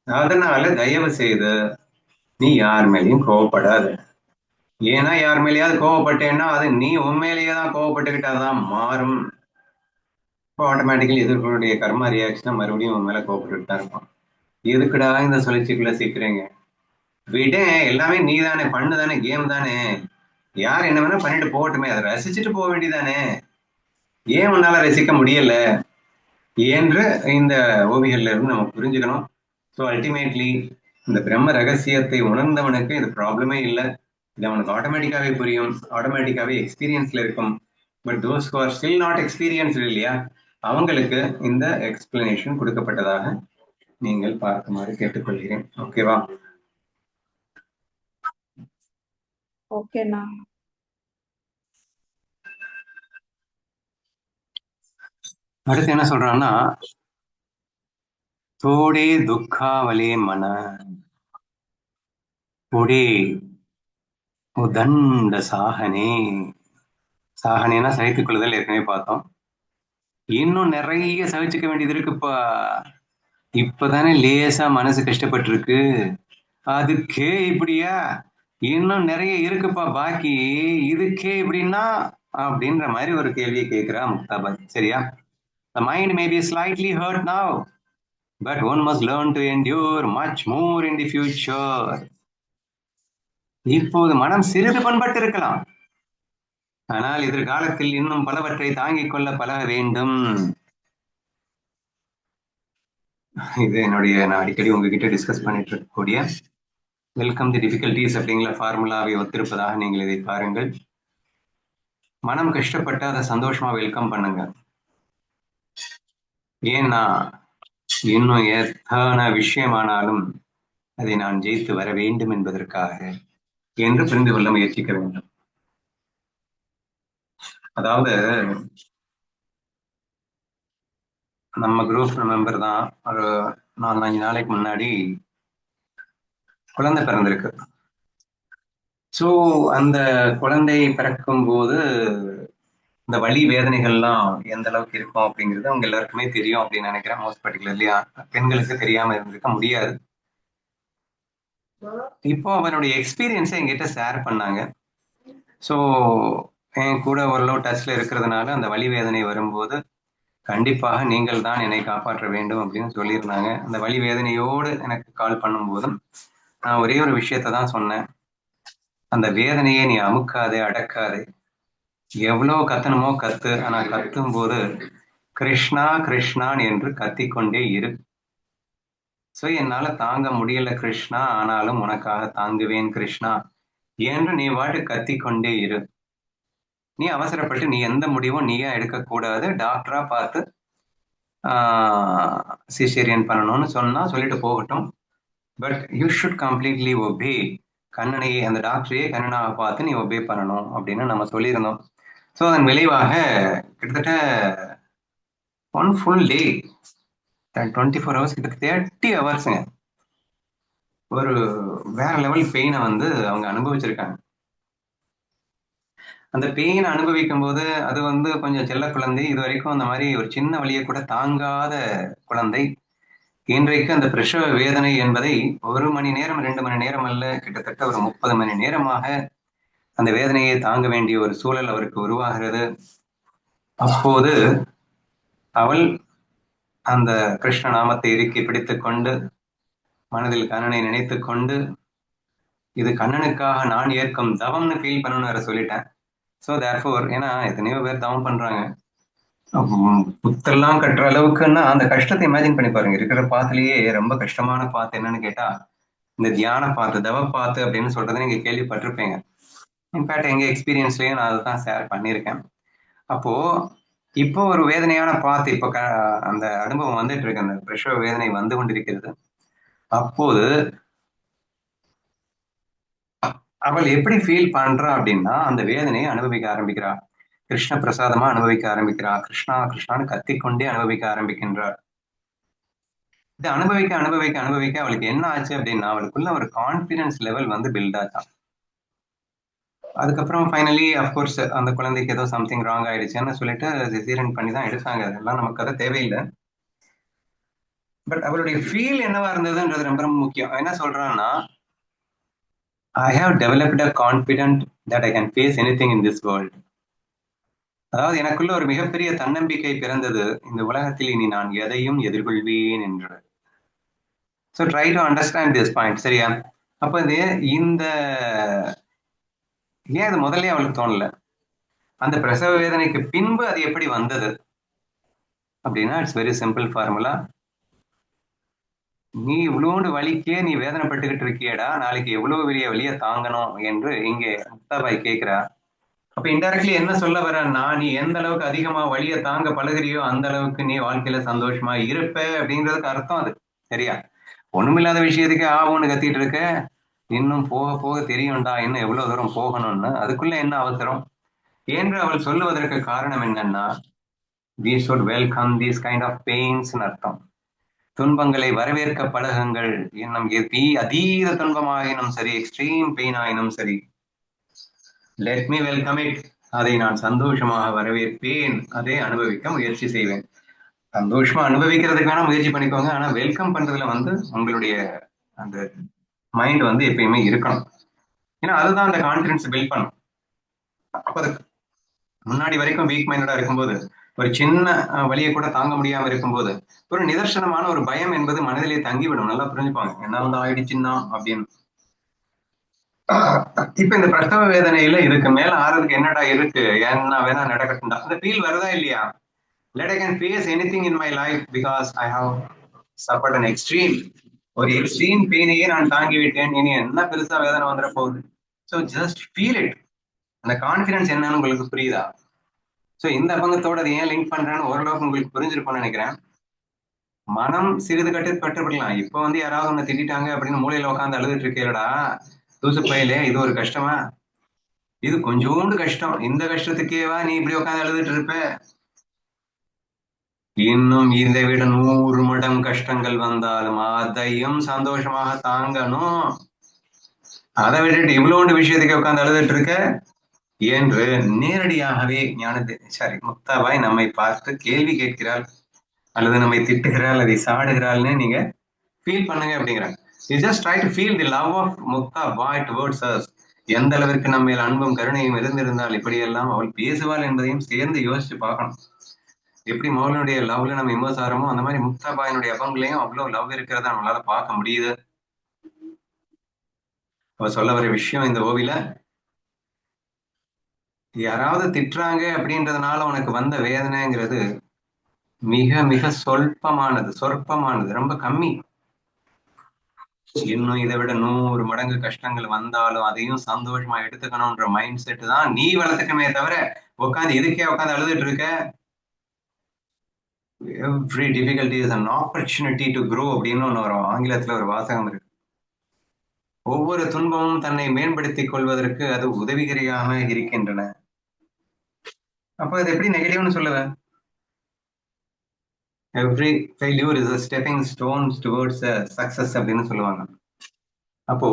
அதனால தயவு செய்து நீ யார் மேலேயும் கோவப்படாத. ஏன்னா யார் மேலேயாவது கோவப்பட்டேன்னா அது நீ உண்மையிலேயே தான் கோவப்பட்டுக்கிட்டாதான் மாறும். இப்போ ஆட்டோமேட்டிக்கலி எதிர்ப்புடைய கர்மா ரியாக்ஷனா மறுபடியும் உன் மேல கோவப்பட்டுட்டு தான் இருப்பான். எதுக்குடா இந்த சுழற்சிக்குள்ள சீக்கிரங்க விட, எல்லாமே நீ தானே, பண்ணு தானே, கேம் தானே, யார் என்ன வேணா பண்ணிட்டு போகட்டுமே, அதை ரசிச்சுட்டு போக வேண்டியதானே, ஏன் உன்னால ரசிக்க முடியல என்று இந்த ஓவியர்ல இருந்து நம்ம புரிஞ்சுக்கணும். ஸோ அல்டிமேட்லி இந்த பிரம்ம ரகசியத்தை உணர்ந்தவனுக்கு இது ப்ராப்ளமே இல்லை. இது அவனுக்கு ஆட்டோமேட்டிக்காவே புரியும், ஆட்டோமேட்டிக்காவே எக்ஸ்பீரியன்ஸ்ல இருக்கும். But those who are still not experience இல்லையா, அவங்களுக்கு இந்த எக்ஸ்பிளனேஷன் கொடுக்கப்பட்டதாக நீங்கள் பார்க்குமாறு கேட்டுக்கொள்கிறேன். ஓகேவா? ஓகேண்ணா. அடுத்து என்ன சொல்றான்னா, தோடே துக்காவலே மன ஒடே உதண்ட சாகனே. சாகனேனா சகித்துக் கொள்ளுதல், ஏற்கனவே பார்த்தோம். இன்னும் நிறைய சகிச்சுக்க வேண்டியது இருக்குப்பா. இப்பதானே லேசா மனசு கஷ்டப்பட்டு இருக்கு, அதுக்கே இப்படியா? இன்னும் நிறைய இருக்குப்பா பாக்கி, இதுக்கே இப்படின்னா அப்படின்ற மாதிரி ஒரு கேள்வியை கேட்கிறா முக்தாபாய். சரியா? The mind may be slightly hurt now, but one must learn to endure much more in the future. இப்போது மனம் சிறிது பண்பட்டு இருக்கலாம், ஆனால் எதிர்காலத்தில் இன்னும் பலவற்றை தாங்கிக் கொள்ள பழக வேண்டும். இது என்னுடைய நான் அடிக்கடி உங்ககிட்ட டிஸ்கஸ் பண்ணிட்டு இருக்கக்கூடிய வெல்கம் தி டிஃபிகல்டிஸ் அப்படிங்கிற ஃபார்முலாவை ஒத்திருப்பதாக நீங்கள் இதை பாருங்கள். மனம் கஷ்டப்பட்டு அதை சந்தோஷமா வெல்கம் பண்ணுங்க. ஏன்னா இன்னும் எத்தனை விஷயமானாலும் அதை நான் ஜெயித்து வர வேண்டும் என்பதற்காக என்று புரிந்து கொள்ள முயற்சிக்க வேண்டும். அதாவது நம்ம குரூப் மெம்பர் தான் ஒரு 4-5 நாளைக்கு முன்னாடி குழந்தை பிறந்திருக்கு. ஸோ அந்த குழந்தை பிறக்கும் போது இந்த வலி வேதனைகள்லாம் எந்த அளவுக்கு இருக்கும் அப்படிங்கிறது அவங்க எல்லாருக்குமே தெரியும் அப்படின்னு நினைக்கிறேன். மோஸ்ட் பர்டிகுலர்லி பெண்களுக்கு தெரியாம இருந்திருக்க முடியாது. இப்போ அவனுடைய எக்ஸ்பீரியன்ஸை என்கிட்ட ஷேர் பண்ணாங்க. ஸோ என் கூட ஓரளவு டச்ல இருக்கிறதுனால அந்த வலி வேதனை வரும்போது கண்டிப்பாக நீங்கள் தான் என்னை காப்பாற்ற வேண்டும் அப்படின்னு சொல்லியிருந்தாங்க. அந்த வலி வேதனையோடு எனக்கு கால் பண்ணும்போதும் நான் ஒரே ஒரு விஷயத்த தான் சொன்னேன். அந்த வேதனையை நீ அமுக்காதே, அடக்காதே. எவ்வளவு கத்தணுமோ கத்து, ஆனா கத்தும் போது கிருஷ்ணா கிருஷ்ணான் என்று கத்திக்கொண்டே இரு. ஸோ என்னால தாங்க முடியல கிருஷ்ணா, ஆனாலும் உனக்காக தாங்குவேன் கிருஷ்ணா என்று நீ வாட்டு கத்திக்கொண்டே இரு. நீ அவசரப்பட்டு நீ எந்த முடிவும் நீயா எடுக்கக்கூடாது. டாக்டரா பார்த்து சிசேரியன் பண்ணணும்னு சொன்னா சொல்லிட்டு போகட்டும். But you should completely obey. கண்ணனையே, அந்த டாக்டரையே கண்ணனாக பார்த்து நீ ஒபே பண்ணணும் அப்படின்னு நம்ம சொல்லியிருந்தோம். ஸோ அதன் விளைவாக கிட்டத்தட்ட 1 full day 24 hours, கிட்டத்தட்ட 30 ஹவர்ஸுங்க ஒரு வேற லெவல் பெயினை வந்து அவங்க அனுபவிச்சிருக்காங்க. அந்த பெயினை அனுபவிக்கும் போது அது வந்து கொஞ்சம் செல்ல குழந்தை, இது வரைக்கும் அந்த மாதிரி ஒரு சின்ன வலியை கூட தாங்காத குழந்தை இன்றைக்கு அந்த பிரசவ வேதனை என்பதை 1 மணி நேரம் 2 மணி நேரம் அல்ல, கிட்டத்தட்ட ஒரு 30 மணி நேரமாக அந்த வேதனையை தாங்க வேண்டிய ஒரு சூழல் அவருக்கு உருவாகிறது. அப்போது அவள் அந்த கிருஷ்ண நாமத்தை இறுக்கி பிடித்துக் கொண்டு மனதில் கண்ணனை நினைத்து கொண்டு இது கண்ணனுக்காக நான் ஏற்கும் தவம்னு ஃபீல் பண்ணணும்னு வேற சொல்லிட்டேன். ஸோ தேர்ஃபோர், ஏன்னா எத்தனையோ பேர் தவம் பண்றாங்க, புத்தெல்லாம் கட்டுற அளவுக்குன்னா அந்த கஷ்டத்தை இமேஜின் பண்ணி பாருங்க. இருக்கிற பாத்துலயே ரொம்ப கஷ்டமான பாத்து என்னன்னு கேட்டா இந்த தியான பாத்து, தவ பாத்து அப்படின்னு சொல்றதை நீங்க கேள்விப்பட்டிருப்பீங்க. இன்ஃபேக்ட் எங்க எக்ஸ்பீரியன்ஸ்லயும் நான் அதுதான் ஷேர் பண்ணியிருக்கேன். அப்போ இப்போ ஒரு வேதனையான பாத்து, இப்போ அந்த அனுபவம் வந்துட்டு இருக்கு, அந்த பிரசவ வேதனை வந்து கொண்டிருக்கிறது. அப்போது அவள் எப்படி ஃபீல் பண்றா அப்படின்னா அந்த வேதனையை அனுபவிக்க ஆரம்பிக்கிறா, கிருஷ்ண பிரசாதமா அனுபவிக்க ஆரம்பிக்கிறா, கிருஷ்ணா கிருஷ்ணான்னு கத்திக்கொண்டே அனுபவிக்க ஆரம்பிக்கின்றார். இதை அனுபவிக்க அனுபவிக்க அனுபவிக்க அவளுக்கு என்ன ஆச்சு அப்படின்னா அவளுக்குள்ள ஒரு கான்பிடன்ஸ் லெவல் வந்து பில்ட் ஆச்சான். அதுக்கப்புறம் ஃபைனலி அஃப்கோர்ஸ் அந்த குழந்தைக்கு ஏதோ சம்திங் ராங் ஆயிடுச்சுன்னு சொல்லிட்டு சிசேரியன் பண்ணி தான் எடுத்தாங்க. அதெல்லாம் நமக்கு அதை தேவையில்லை. பட் அவளுடைய ஃபீல் என்னவா இருந்ததுன்றது ரொம்ப ரொம்ப முக்கியம். என்ன சொல்றான்னா, I have developed a confidence that I can face anything in this world. அதாவது எனக்குள்ள ஒரு மிகப்பெரிய தன்னம்பிக்கை பிறந்தது, இந்த உலகத்தில் இனி நான் எதையும் எதிர்கொள்வேன் என்று. So try to understand this point. சரியா? அப்போ இது இந்த ஏன் அது முதல்ல அவளுக்கு தோணல, அந்த பிரசவ வேதனைக்கு பின்பு அது எப்படி வந்தது அப்படின்னா இட்ஸ் வெரி சிம்பிள் ஃபார்முலா. நீ இவ்வளோண்டு வலிக்கே நீ வேதனைப்பட்டுக்கிட்டு இருக்கியடா, நாளைக்கு எவ்வளவு பெரிய வலியை தாங்கணும் என்று இங்கே முக்தாபாய் கேட்கிறா. அப்ப இன்டைரக்ட்லி என்ன சொல்ல வரன்னா, நீ எந்த அளவுக்கு அதிகமா வலியை தாங்க பழகுறியோ அந்த அளவுக்கு நீ வாழ்க்கையில சந்தோஷமா இருப்ப அப்படிங்கிறதுக்கு அர்த்தம் அது. சரியா? ஒண்ணுமில்லாத விஷயத்துக்கு ஆகும்னு கத்திட்டு இருக்க, இன்னும் போக போக தெரியும்டா இன்னும் எவ்வளவு தூரம் போகணும்னு, அதுக்குள்ள என்ன அவசரம் என்று அவள் சொல்லுவதற்கு காரணம் என்னன்னா, we should welcome these kind of pains ன்னு அர்த்தம். துன்பங்களை வரவேற்க பழகுங்கள். இன்னும் அதீத துன்பமாயினும் சரி, எக்ஸ்ட்ரீம் பெயின் ஆயினும் சரி, லெட் மீ வெல்கம் இட். அதை நான் சந்தோஷமாக வரவேற்பேன், அதை அனுபவிக்க முயற்சி செய்வேன். சந்தோஷமா அனுபவிக்கிறதுக்கு வேணா முயற்சி பண்ணிக்கோங்க, ஆனா வெல்கம் பண்றதுல வந்து உங்களுடைய அந்த மைண்ட் வந்து எப்பயுமே இருக்கணும். ஏன்னா அதுதான் அந்த கான்பிடன்ஸ் பில்ட் பண்ணும். அப்ப அதுக்கு முன்னாடி வரைக்கும் வீக் மைண்டடா இருக்கும்போது, ஒரு சின்ன வலியை கூட தாங்க முடியாம இருக்கும்போது, ஒரு நிதர்சனமான ஒரு பயம் என்பது மனதிலே தங்கிவிடும். நல்லா புரிஞ்சுப்பாங்க, என்ன வந்து ஆயிடுச்சுன்னா அப்படின்னு. இப்ப இந்த பிரசவ வேதனையில இதுக்கு மேல ஆறதுக்கு என்னடா இருக்கு, என்ன வேணா நடக்கட்டும்டா, அந்த ஃபீல் வருதா இல்லையா? Let I can face anything in my life because I have suffered an extreme. ஒரு எக்ஸ்ட்ரீம் பெயினையே நான் தாங்கி விட்டேன், இனி என்ன பெருசா வேதனை வந்துட போகுது. So just feel it. அந்த கான்ஃபிடன்ஸ் என்னன்னு உங்களுக்கு புரியுதா? ஸோ இந்த அபங்கத்தோட அதை ஏன் லிங்க் பண்றேன்னு ஓரளவுக்கு உங்களுக்கு புரிஞ்சிருக்கும்னு நினைக்கிறேன். மனம் சிறிது கட்டுப்பட்டுலாம். இப்ப வந்து யாராவது ஒண்ணு திட்டாங்க அப்படின்னு மூலையில உட்காந்து அழுதுட்டு இருக்கேடா தூசு பையிலே, இது ஒரு கஷ்டமா? இது கொஞ்சோண்டு கஷ்டம். இந்த கஷ்டத்துக்கேவா நீ இப்படி உட்காந்து அழுதுட்டு இருப்ப? இன்னும் இதை விட 100 மடங்கு கஷ்டங்கள் வந்தாலும் அதையும் சந்தோஷமாக தாங்கணும். அதை விட்டுட்டு இவ்வளோண்டு விஷயத்துக்கு உட்காந்து அழுதுட்டு இருக்க என்று நேரடியாகவே முக்தாபாய் நம்மை பார்த்து கேள்வி கேட்கிறாள், அல்லது நம்மை திட்டுகிறாள், அதை சாடுகிறாள்னு நீங்க ஃபீல் பண்ணுங்க அப்படிங்கிறாங்க. You just try to feel the love of Muktabai towards us. எந்த அளவிற்கு நம்ம மேல் அன்பும் கருணையும் இருந்திருந்தால் இப்படியெல்லாம் அவள் பேசுவாள் என்பதையும் சேர்ந்து யோசிச்சு பார்க்கணும். எப்படி மௌலனுடைய லவ்ல நம்ம இமோஸ் ஆகிறோமோ அந்த மாதிரி முக்தாபாயினுடைய அபங்களையும் அவ்வளவு லவ் இருக்கிறத நம்மளால பார்க்க முடியுது. அவ சொல்ல வர விஷயம் இந்த ஓவில, யாராவது திட்டுறாங்க அப்படின்றதுனால உனக்கு வந்த வேதனைங்கிறது மிக மிக சொற்பமானது, ரொம்ப கம்மி. இன்னும் இதை விட 100 மடங்கு கஷ்டங்கள் வந்தாலும் அதையும் சந்தோஷமா எடுத்துக்கணும்ன்ற மைண்ட் செட் தான் நீ வளர்த்துக்கமே தவிர உட்காந்து இதுக்கே உட்காந்து அழுதுட்டு இருக்க. Every difficulty is an opportunity to grow அப்படின்னு ஒரு ஆங்கிலத்துல ஒரு வாசகம் இருக்கு. ஒவ்வொரு துன்பமும் தன்னை மேம்படுத்திக் கொள்வதற்கு அது உதவிகரமாக இருக்கின்றன. அப்ப அது எப்படி நெகட்டிவ்னு சொல்லுவேன்? Every failure is a stepping stones towards a success அப்படின்னு சொல்லுவாங்க. அப்போ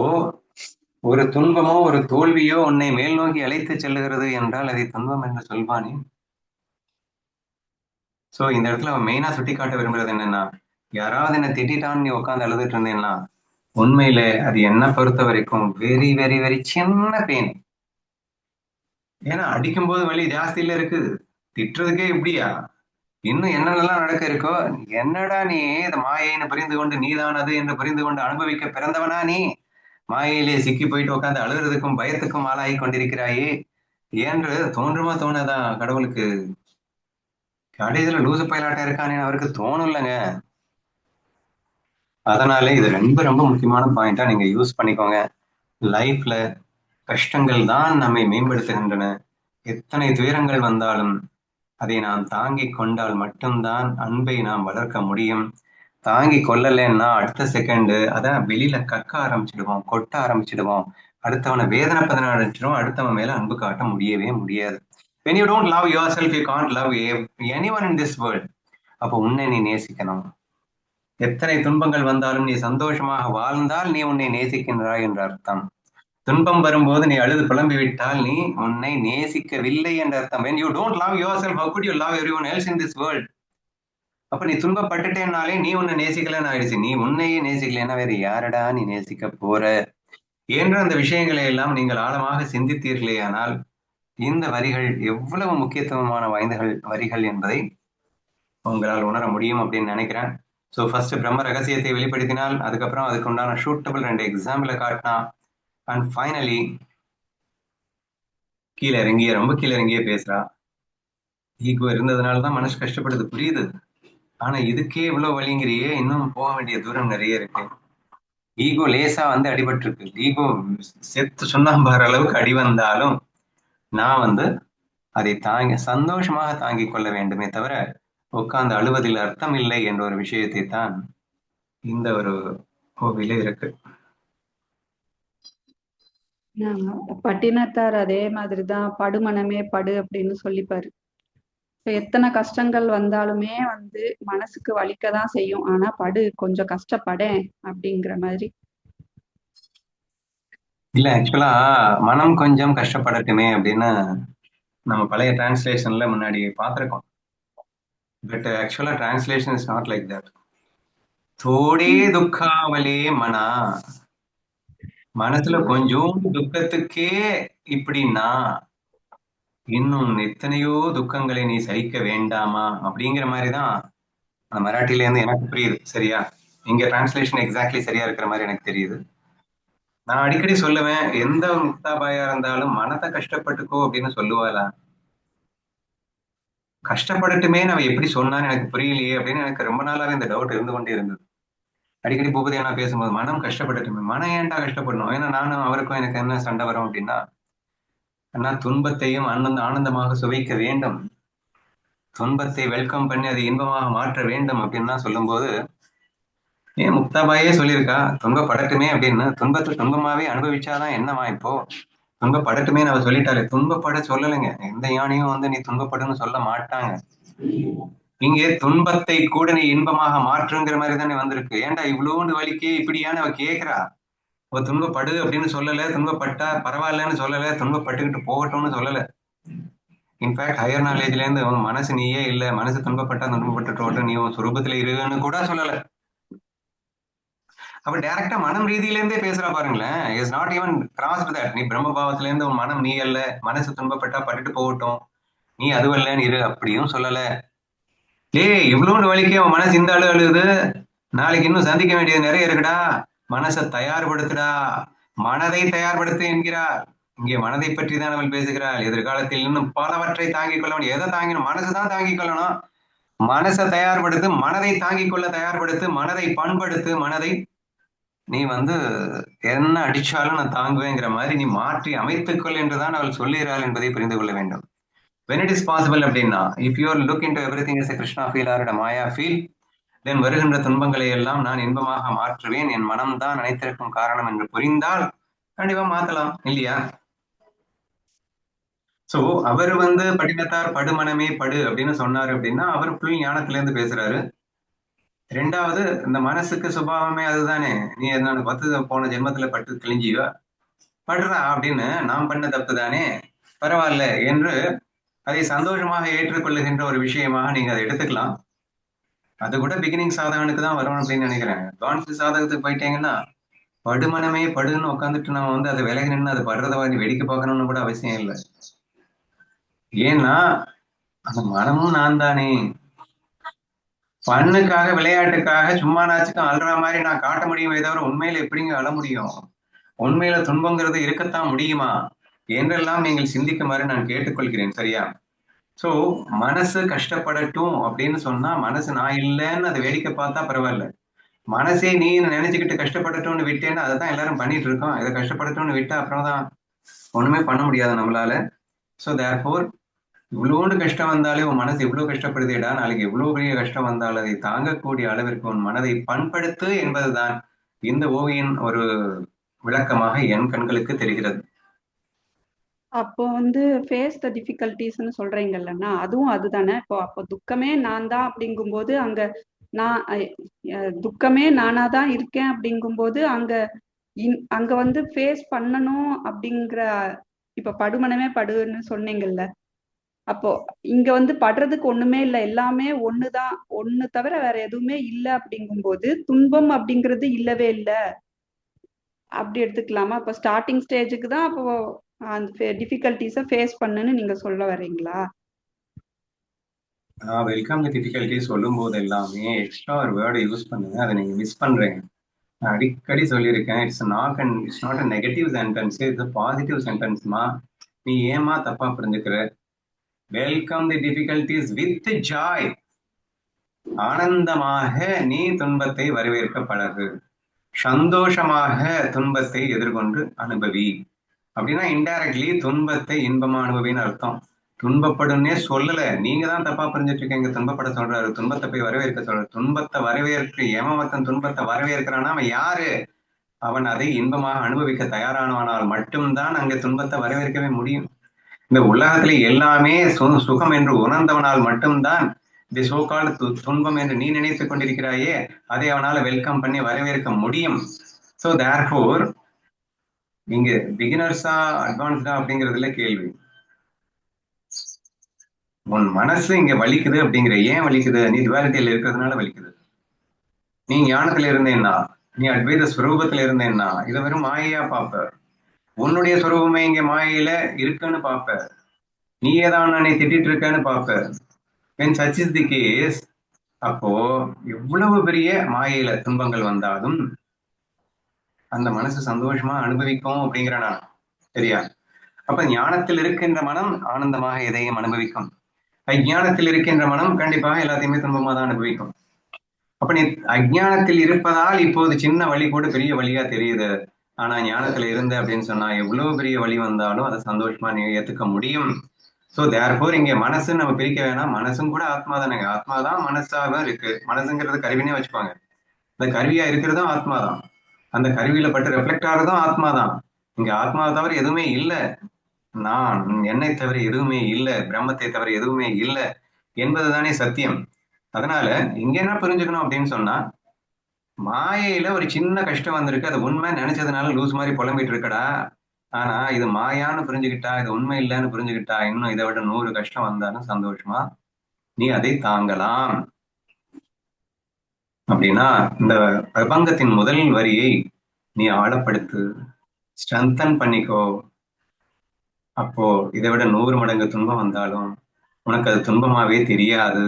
ஒரு துன்பமோ ஒரு தோல்வியோ உன்னை மேல் நோக்கி அழைத்து செல்லுகிறது என்றால் அதை துன்பம் என்று சொல்வானே. சோ இந்த இடத்துல அவன் மெயினா சுட்டி காட்ட விரும்புறது என்னன்னா, யாராவது என்ன திட்டான்னு நீ உட்காந்து அழுதுட்டு இருந்தேன்னா உண்மையில அது என்ன பொறுத்த வரைக்கும் வெரி வெரி வெரி சின்ன பெயின். ஏன்னா அடிக்கும் போது வலி ஜாஸ்தியில இருக்குது, திட்டுறதுக்கே இப்படியா, இன்னும் என்னென்னலாம் நடக்க இருக்கோ. என்னடா நீ இந்த மாயைன்னு புரிந்து கொண்டு நீதான் அது என்று புரிந்து கொண்டு அனுபவிக்க பிறந்தவனா நீ? மாயையிலே சிக்கி போயிட்டு உட்காந்து அழுகிறதுக்கும் பயத்துக்கும் ஆளாகி கொண்டிருக்கிறாயே என்று தோன்றுமா தோணாதா கடவுளுக்கு? கடைசியில லூசு பயிலாட்டம் இருக்கானே அவருக்கு தோணும் இல்லைங்க. அதனால இது ரொம்ப ரொம்ப முக்கியமான பாயிண்டா நீங்க யூஸ் பண்ணிக்கோங்க. லைஃப்ல கஷ்டங்கள் தான் நம்மை மேம்படுத்துகின்றன. எத்தனை துயரங்கள் வந்தாலும் அதை நாம் தாங்கிக் கொண்டால் மட்டும்தான் அன்பை நாம் வளர்க்க முடியும். தாங்கி கொள்ளலைன்னா அடுத்த செகண்டு அதான் வெளியில கக்க ஆரம்பிச்சிடுவோம், கொட்ட ஆரம்பிச்சிடுவோம், அடுத்தவனை வேதனை பதின ஆரம்பிச்சிடும், அடுத்தவன் மேல அன்பு காட்ட முடியவே முடியாது. When you don't love yourself, you can't love anyone in this world. அப்போ உன்னை நீ நேசிக்கணும். எத்தனை துன்பங்கள் வந்தாலும் நீ சந்தோஷமாக வாழ்ந்தால் நீ உன்னை நேசிக்கின்றாய் என்ற அர்த்தம். துன்பம் வரும்போது நீ அழுது புலம்பி விட்டால் நீ உன்னை நேசிக்கவில்லை என்ற அர்த்தம். When you don't love yourself, how could you love everyone else in this world? அப்ப நீ துன்பப்பட்டுட்டேனாலே நீ உன்னை நேசிக்கலன்னு ஆயிடுச்சு. நீ உன்னையே நேசிக்கலன்னா வேற யாரடா நீ நேசிக்க போற என்ற அந்த விஷயங்களை எல்லாம் நீங்கள் ஆழமாக சிந்தித்தீர்களே ஆனால் இந்த வரிகள் எவ்வளவு முக்கியத்துவமான வரிகள் என்பதை உங்களால் உணர முடியும் அப்படின்னு நினைக்கிறேன். ஸோ ஃபர்ஸ்ட் பிரம்ம ரகசியத்தை வெளிப்படுத்தினால், அதுக்கப்புறம் அதுக்கு உண்டான ஷூட்டபிள் 2 எக்ஸாம்பிளை காட்டினா, அண்ட் ஃபைனலி ரொம்ப கீழே இறங்கியே பேசுறா. ஈகோ இருந்ததுனாலதான் மனசு கஷ்டப்படுது, புரியுது. ஆனா இதுக்கே இவ்வளவு வழிங்கிறியே, இன்னும் போக வேண்டிய தூரம் நிறைய இருக்கு. ஈகோ லேசா வந்து அடிபட்டு இருக்கு. ஈகோ செத்து சுண்ணாம்பாற அளவுக்கு அடி வந்தாலும் நான் அதை சந்தோஷமாக தாங்கிக் கொள்ள வேண்டுமே தவிர உட்கார்ந்து அழுவதில் அர்த்தம் இல்லை என்ற ஒரு விஷயத்தை தான் இந்த ஒரு கோவில இருக்கு. பட்டினத்தார் அதே மாதிரிதான் படுமனமே படு அப்படின்னு சொல்லிப்பாரு. எத்தனை கஷ்டங்கள் வந்தாலுமே மனசுக்கு வலிக்கதான் செய்யும், ஆனா படு, கொஞ்சம் கஷ்டப்படேன் அப்படிங்கிற மாதிரி. இல்ல ஆக்சுவலா மனம் கொஞ்சம் கஷ்டப்படட்டுமே அப்படின்னு நம்ம பழைய டிரான்ஸ்லேஷன்ல முன்னாடி பார்த்திருக்கோம். But actually translation is not like that. தோடே துக்காவலே மனா, மனசுல கொஞ்சம் துக்கத்துக்கே இப்படின்னா இன்னும் எத்தனையோ துக்கங்களை நீ சகிக்க வேண்டாமா அப்படிங்கிற மாதிரிதான் அந்த மராட்டில இருந்து எனக்கு புரியுது. சரியா? இங்க டிரான்ஸ்லேஷன் எக்ஸாக்ட்லி சரியா இருக்கிற மாதிரி எனக்கு தெரியுது. நான் அடிக்கடி சொல்லுவேன், எந்த முக்தாபாயா இருந்தாலும் மனத்தை கஷ்டப்பட்டுக்கோ அப்படின்னு சொல்லுவாளா? கஷ்டப்படட்டுமே அவ எப்படி சொன்னான்னு எனக்கு புரியலையே அப்படின்னு எனக்கு ரொம்ப நாளாவே இந்த டவுட் இருந்து கொண்டே இருந்தது. அடிக்கடி பூபதி நான் பேசும்போது மனம் கஷ்டப்படட்டுமே, மனம் ஏன்டா கஷ்டப்படணும்? ஏன்னா நானும் அவருக்கும் எனக்கு என்ன சண்டை வரும் அப்படின்னா, அண்ணா துன்பத்தையும் ஆனந்தமாக சுவைக்க வேண்டும், துன்பத்தை வெல்கம் பண்ணி அதை இன்பமாக மாற்ற வேண்டும் அப்படின்னு சொல்லும்போது, ஏன் முக்தாபாயே சொல்லியிருக்கா துன்பப்படட்டுமே அப்படின்னு. துன்பத்தை துன்பமாவே அனுபவிச்சாதான் என்னவா இப்போ? துன்பப்படட்டுமே அவ சொல்லிட்டாரு. துன்பப்பட சொல்லலைங்க. எந்த யானையும் நீ துன்பப்படுன்னு சொல்ல மாட்டாங்க. இங்கே துன்பத்தை கூட நீ இன்பமாக மாற்றுங்கிற மாதிரி தானே வந்திருக்கு. ஏன்டா இவ்வளோண்டு வலிக்கு இப்படியான அவ கேட்கிறா. அவ துன்பப்படு அப்படின்னு சொல்லல, துன்பப்பட்டா பரவாயில்லன்னு சொல்லல, துன்பப்பட்டுக்கிட்டு போகட்டும்னு சொல்லல. இன்ஃபேக்ட் ஹையர் நாலேஜ்ல இருந்து உன் மனசு நீயே இல்ல, மனசு துன்பப்பட்டா துன்பப்பட்டு நீ உன் சுரூபத்துல இருன்னு கூட சொல்லல. அப்ப டைரக்டா மனம் ரீதியில இருந்தே பேசுறா பாருங்களேன். Is not even crossed that. நீ பிரம்ம பாவத்துல இருந்து உன் மனம் நீ அல்ல, மனசு துன்பப்பட்டா பட்டுட்டு போகட்டும், நீ அதுவல்லன்னு இரு அப்படியும் சொல்லல. இவ்வளோண்டு வலிக்கே உன் மனசு இந்த அழுகுது, நாளைக்கு இன்னும் சந்திக்க வேண்டியது நிறைய இருக்குடா, மனசை தயார்படுத்துடா, மனதை தயார்படுத்து என்கிறார். இங்கே மனதை பற்றி தான் அவள் பேசுகிறாள். எதிர்காலத்தில் இன்னும் பலவற்றை தாங்கிக் கொள்ள வேண்டிய, எதை தாங்கணும்? மனசுதான் தாங்கிக் கொள்ளணும். மனசை தயார்படுத்து, மனதை தாங்கிக் கொள்ள தயார்படுத்து, மனதை பண்படுத்து, மனதை நீ என்ன அடிச்சாலும் நான் தாங்குவேங்கிற மாதிரி நீ மாற்றி அமைத்துக்கொள் என்றுதான் அவள் சொல்லுகிறாள் என்பதை புரிந்து கொள்ள வேண்டும். When it is possible அப்படின்னா, if you look into everything as a Krishna feel or a Maya feel, then வருகின்ற துன்பங்களை எல்லாம் நான் இன்பமாக மாற்றுவேன், என் மனம்தான் அனைத்திற்கும் காரணம் என்று புரிந்தால் கண்டிப்பா மாத்தலாம் இல்லையா? சோ அவர் படினத்தார் படுமனமே படு அப்படின்னு சொன்னாரு அப்படின்னா அவர் புல் ஞானத்துல இருந்து பேசுறாரு. ரெண்டாவது, இந்த மனசுக்கு சுபாவமே அதுதானே, நீ என்ன 10 போன ஜென்மத்துல பட்டு கிழிஞ்சியோ, படுறா அப்படின்னு, நாம் பண்ண தப்பு தானே, பரவாயில்ல என்று அதை சந்தோஷமாக ஏற்றுக்கொள்ளுகின்ற ஒரு விஷயமாக நீங்க அதை எடுத்துக்கலாம். அது கூட பிகினிங் சாதகனுக்கு தான் வரும் அப்படின்னு நினைக்கிறேன். அட்வான்ஸ் சாதகத்துக்கு போயிட்டீங்கன்னா படுமனமே படுன்னு உட்காந்துட்டு நம்ம அது விலகி நின்று அது படுறத வேடிக்கை பார்க்கணும்னு கூட அவசியம் இல்லை. ஏன்னா அந்த மனமும் நான் தானே. பண்ணுக்காக விளையாட்டுக்காக சும்மா நாச்சுக்கும் அல்ற மாதிரி நான் காட்ட முடியுமே தவிர உண்மையில எப்படிங்க அழ முடியும்? உண்மையில துன்பங்கிறது இருக்கத்தான் முடியுமா என்றெல்லாம் நீங்கள் சிந்திக்குமாறு நான் கேட்டுக்கொள்கிறேன். சரியா? சோ மனசு கஷ்டப்படட்டும் அப்படின்னு சொன்னா மனசு நான் இல்லைன்னு அதை வேடிக்கை பார்த்தா பரவாயில்ல. மனசே நீ நினைச்சுக்கிட்டு கஷ்டப்படட்டும்னு விட்டேன்னா அதை தான் எல்லாரும் பண்ணிட்டு இருக்கோம். இதை கஷ்டப்படட்டும்னு விட்டா அப்புறம் தான் ஒண்ணுமே பண்ண முடியாது நம்மளால. ஸோ தேர்ஃபோர் இவ்வளோண்டு கஷ்டம் வந்தாலே உன் மனசு இவ்வளவு கஷ்டப்படுதேடா, நாளைக்கு எவ்வளவு பெரிய கஷ்டம் வந்தாலும் அதை தாங்கக்கூடிய அளவிற்கு உன் மனதை பண்படுத்து என்பதுதான் இந்த ஓவியின் ஒரு விளக்கமாக என் கண்களுக்கு தெரிகிறது. அப்போ ஃபேஸ் த டிஃபிகல்டிஸ்ன்னு சொல்றீங்கல்லன்னா அதுவும் அதுதானே. அப்போ துக்கமே நான் தான் அப்படிங்கும்போது அங்க நான் துக்கமே நானா தான் இருக்கேன் அப்படிங்கும்போது அங்க ஃபேஸ் பண்ணணும் அப்படிங்கிற, இப்ப படுமனமே படுன்னு சொன்னீங்கல்ல, அப்போ இங்க படுறதுக்கு ஒண்ணுமே இல்லை, எல்லாமே ஒண்ணுதான், ஒண்ணு தவிர வேற எதுவுமே இல்லை அப்படிங்கும்போது துன்பம் அப்படிங்கிறது இல்லவே இல்லை அப்படி எடுத்துக்கலாமா? அப்ப ஸ்டார்டிங் ஸ்டேஜுக்கு தான் அப்போ அந்த டிஃபிகல்டிஸை ஃபேஸ் பண்ணுன்னு நீங்க சொல்ல வர்றீங்களா? வெல்கம் தி டிஃபிகல்டிஸ் சொல்லும் போது எல்லாமே எக்ஸ்ட்ரா ஒரு வேர்டை யூஸ் பண்ணுங்க, அதை நீங்க மிஸ் பண்றீங்க. நான் அடிக்கடி சொல்லியிருக்கேன், it's not a negative sentence, it's positive சென்டென்ஸ்மா. நீ ஏமா தப்பா புரிஞ்சுக்கிற? Welcome the difficulties with joy. ஆனந்தமாக நீ துன்பத்தை வரவேற்க பழகு, சந்தோஷமாக துன்பத்தை எதிர்கொண்டு அனுபவி. அப்படின்னா இன்டைரக்ட்லி துன்பத்தை இன்பமா அனுபவின்னு அர்த்தம். துன்பப்படுன்னே சொல்லல, நீங்க தான் தப்பா புரிஞ்சுட்டு இருக்கீங்க. துன்பப்பட சொல்றாரு, துன்பத்தை போய் வரவேற்க சொல்றாரு. துன்பத்தை வரவேற்க எவன் துன்பத்தை வரவேற்கிறான்னா அவன் யாரு? அவன் அதை இன்பமாக அனுபவிக்க தயாரானவனால் மட்டும்தான் அங்க துன்பத்தை வரவேற்கவே முடியும். இந்த உலகத்துல எல்லாமே சுகம் என்று உணர்ந்தவனால் மட்டும்தான் தி சோகால் துன்பம் என்று நீ நினைத்துக் கொண்டிருக்கிறாயே அதை அவனால வெல்கம் பண்ணி வரவேற்க முடியும். ஸோ தேர்ஃபோர் இங்க பிகினர்ஸா அட்வான்ஸ்டா அப்படிங்கிறதுல கேள்வி. உன் மனசு இங்க வலிக்குது அப்படிங்கிற, ஏன் வலிக்குது? நீ டுவாலிட்டியில இருக்கிறதுனால வலிக்குது. நீ ஞானத்துல இருந்தேன்னா நீ அத்வைத ஸ்வரூபத்துல இருந்தேன்னா இதை வெறும் மாயையா பார்ப்ப. உன்னுடைய ஸ்வரூபமே இங்க மாயையில இருக்குன்னு பார்ப்ப. நீயே தான் நீ திட்டிட்டு இருக்கன்னு பார்ப்ப. when such is the case, அப்போ எவ்வளவு பெரிய மாயையில துன்பங்கள் வந்தாலும் அந்த மனசு சந்தோஷமா அனுபவிக்கும் அப்படிங்கிற நான் சரியா? அப்ப ஞானத்தில் இருக்கின்ற மனம் ஆனந்தமாக எதையும் அனுபவிக்கும். அஜ்ஞானத்தில் இருக்கின்ற மனம் கண்டிப்பாக எல்லாத்தையுமே துன்பமா தான் அனுபவிக்கும். அப்ப நீ அஜ்ஞானத்தில் இருப்பதால் இப்போது சின்ன வழி கூட பெரிய வழியா தெரியுது. ஆனா ஞானத்துல இருந்த அப்படின்னு சொன்னா எவ்வளவு பெரிய வழி வந்தாலும் அதை சந்தோஷமா நீ ஏத்துக்க முடியும். ஸோ தேர்ஃபோர் இங்க மனசுன்னு நம்ம பிரிக்க வேணாம். மனசும் கூட ஆத்மா தானேங்க. ஆத்மா தான் மனசாக இருக்கு. மனசுங்கிறது கருவினே வச்சுப்பாங்க. அந்த கருவியா இருக்கிறதும் ஆத்மா தான். அந்த கருவியில பட்டு ரெஃப்ளெக்ட் ஆகிறதும் ஆத்மா தான். இங்க ஆத்மாவை தவிர எதுவுமே இல்லை. நான் என்னை தவிர எதுவுமே இல்லை, பிரம்மத்தை தவிர எதுவுமே இல்லை என்பதுதானே சத்தியம். அதனால இங்க என்ன புரிஞ்சுக்கணும் அப்படின்னு சொன்னா, மாயையில ஒரு சின்ன கஷ்டம் வந்திருக்கு, அது உண்மை நினைச்சதுனால லூஸ் மாதிரி புலம்பிட்டு இருக்கடா. ஆனா இது மாயான்னு புரிஞ்சுக்கிட்டா, இது உண்மை இல்லைன்னு புரிஞ்சுக்கிட்டா, இன்னும் இதை விட 100 கஷ்டம் வந்தாலும் சந்தோஷமா நீ அதை தாங்கலாம். அப்படின்னா இந்த பிரபந்தத்தின் முதல் வரியை நீ ஆழப்படுத்து, ஸ்ட்ரென்தன் பண்ணிக்கோ. அப்போ இதை விட 100 மடங்கு துன்பம் வந்தாலும் உனக்கு அது துன்பமாவே தெரியாது.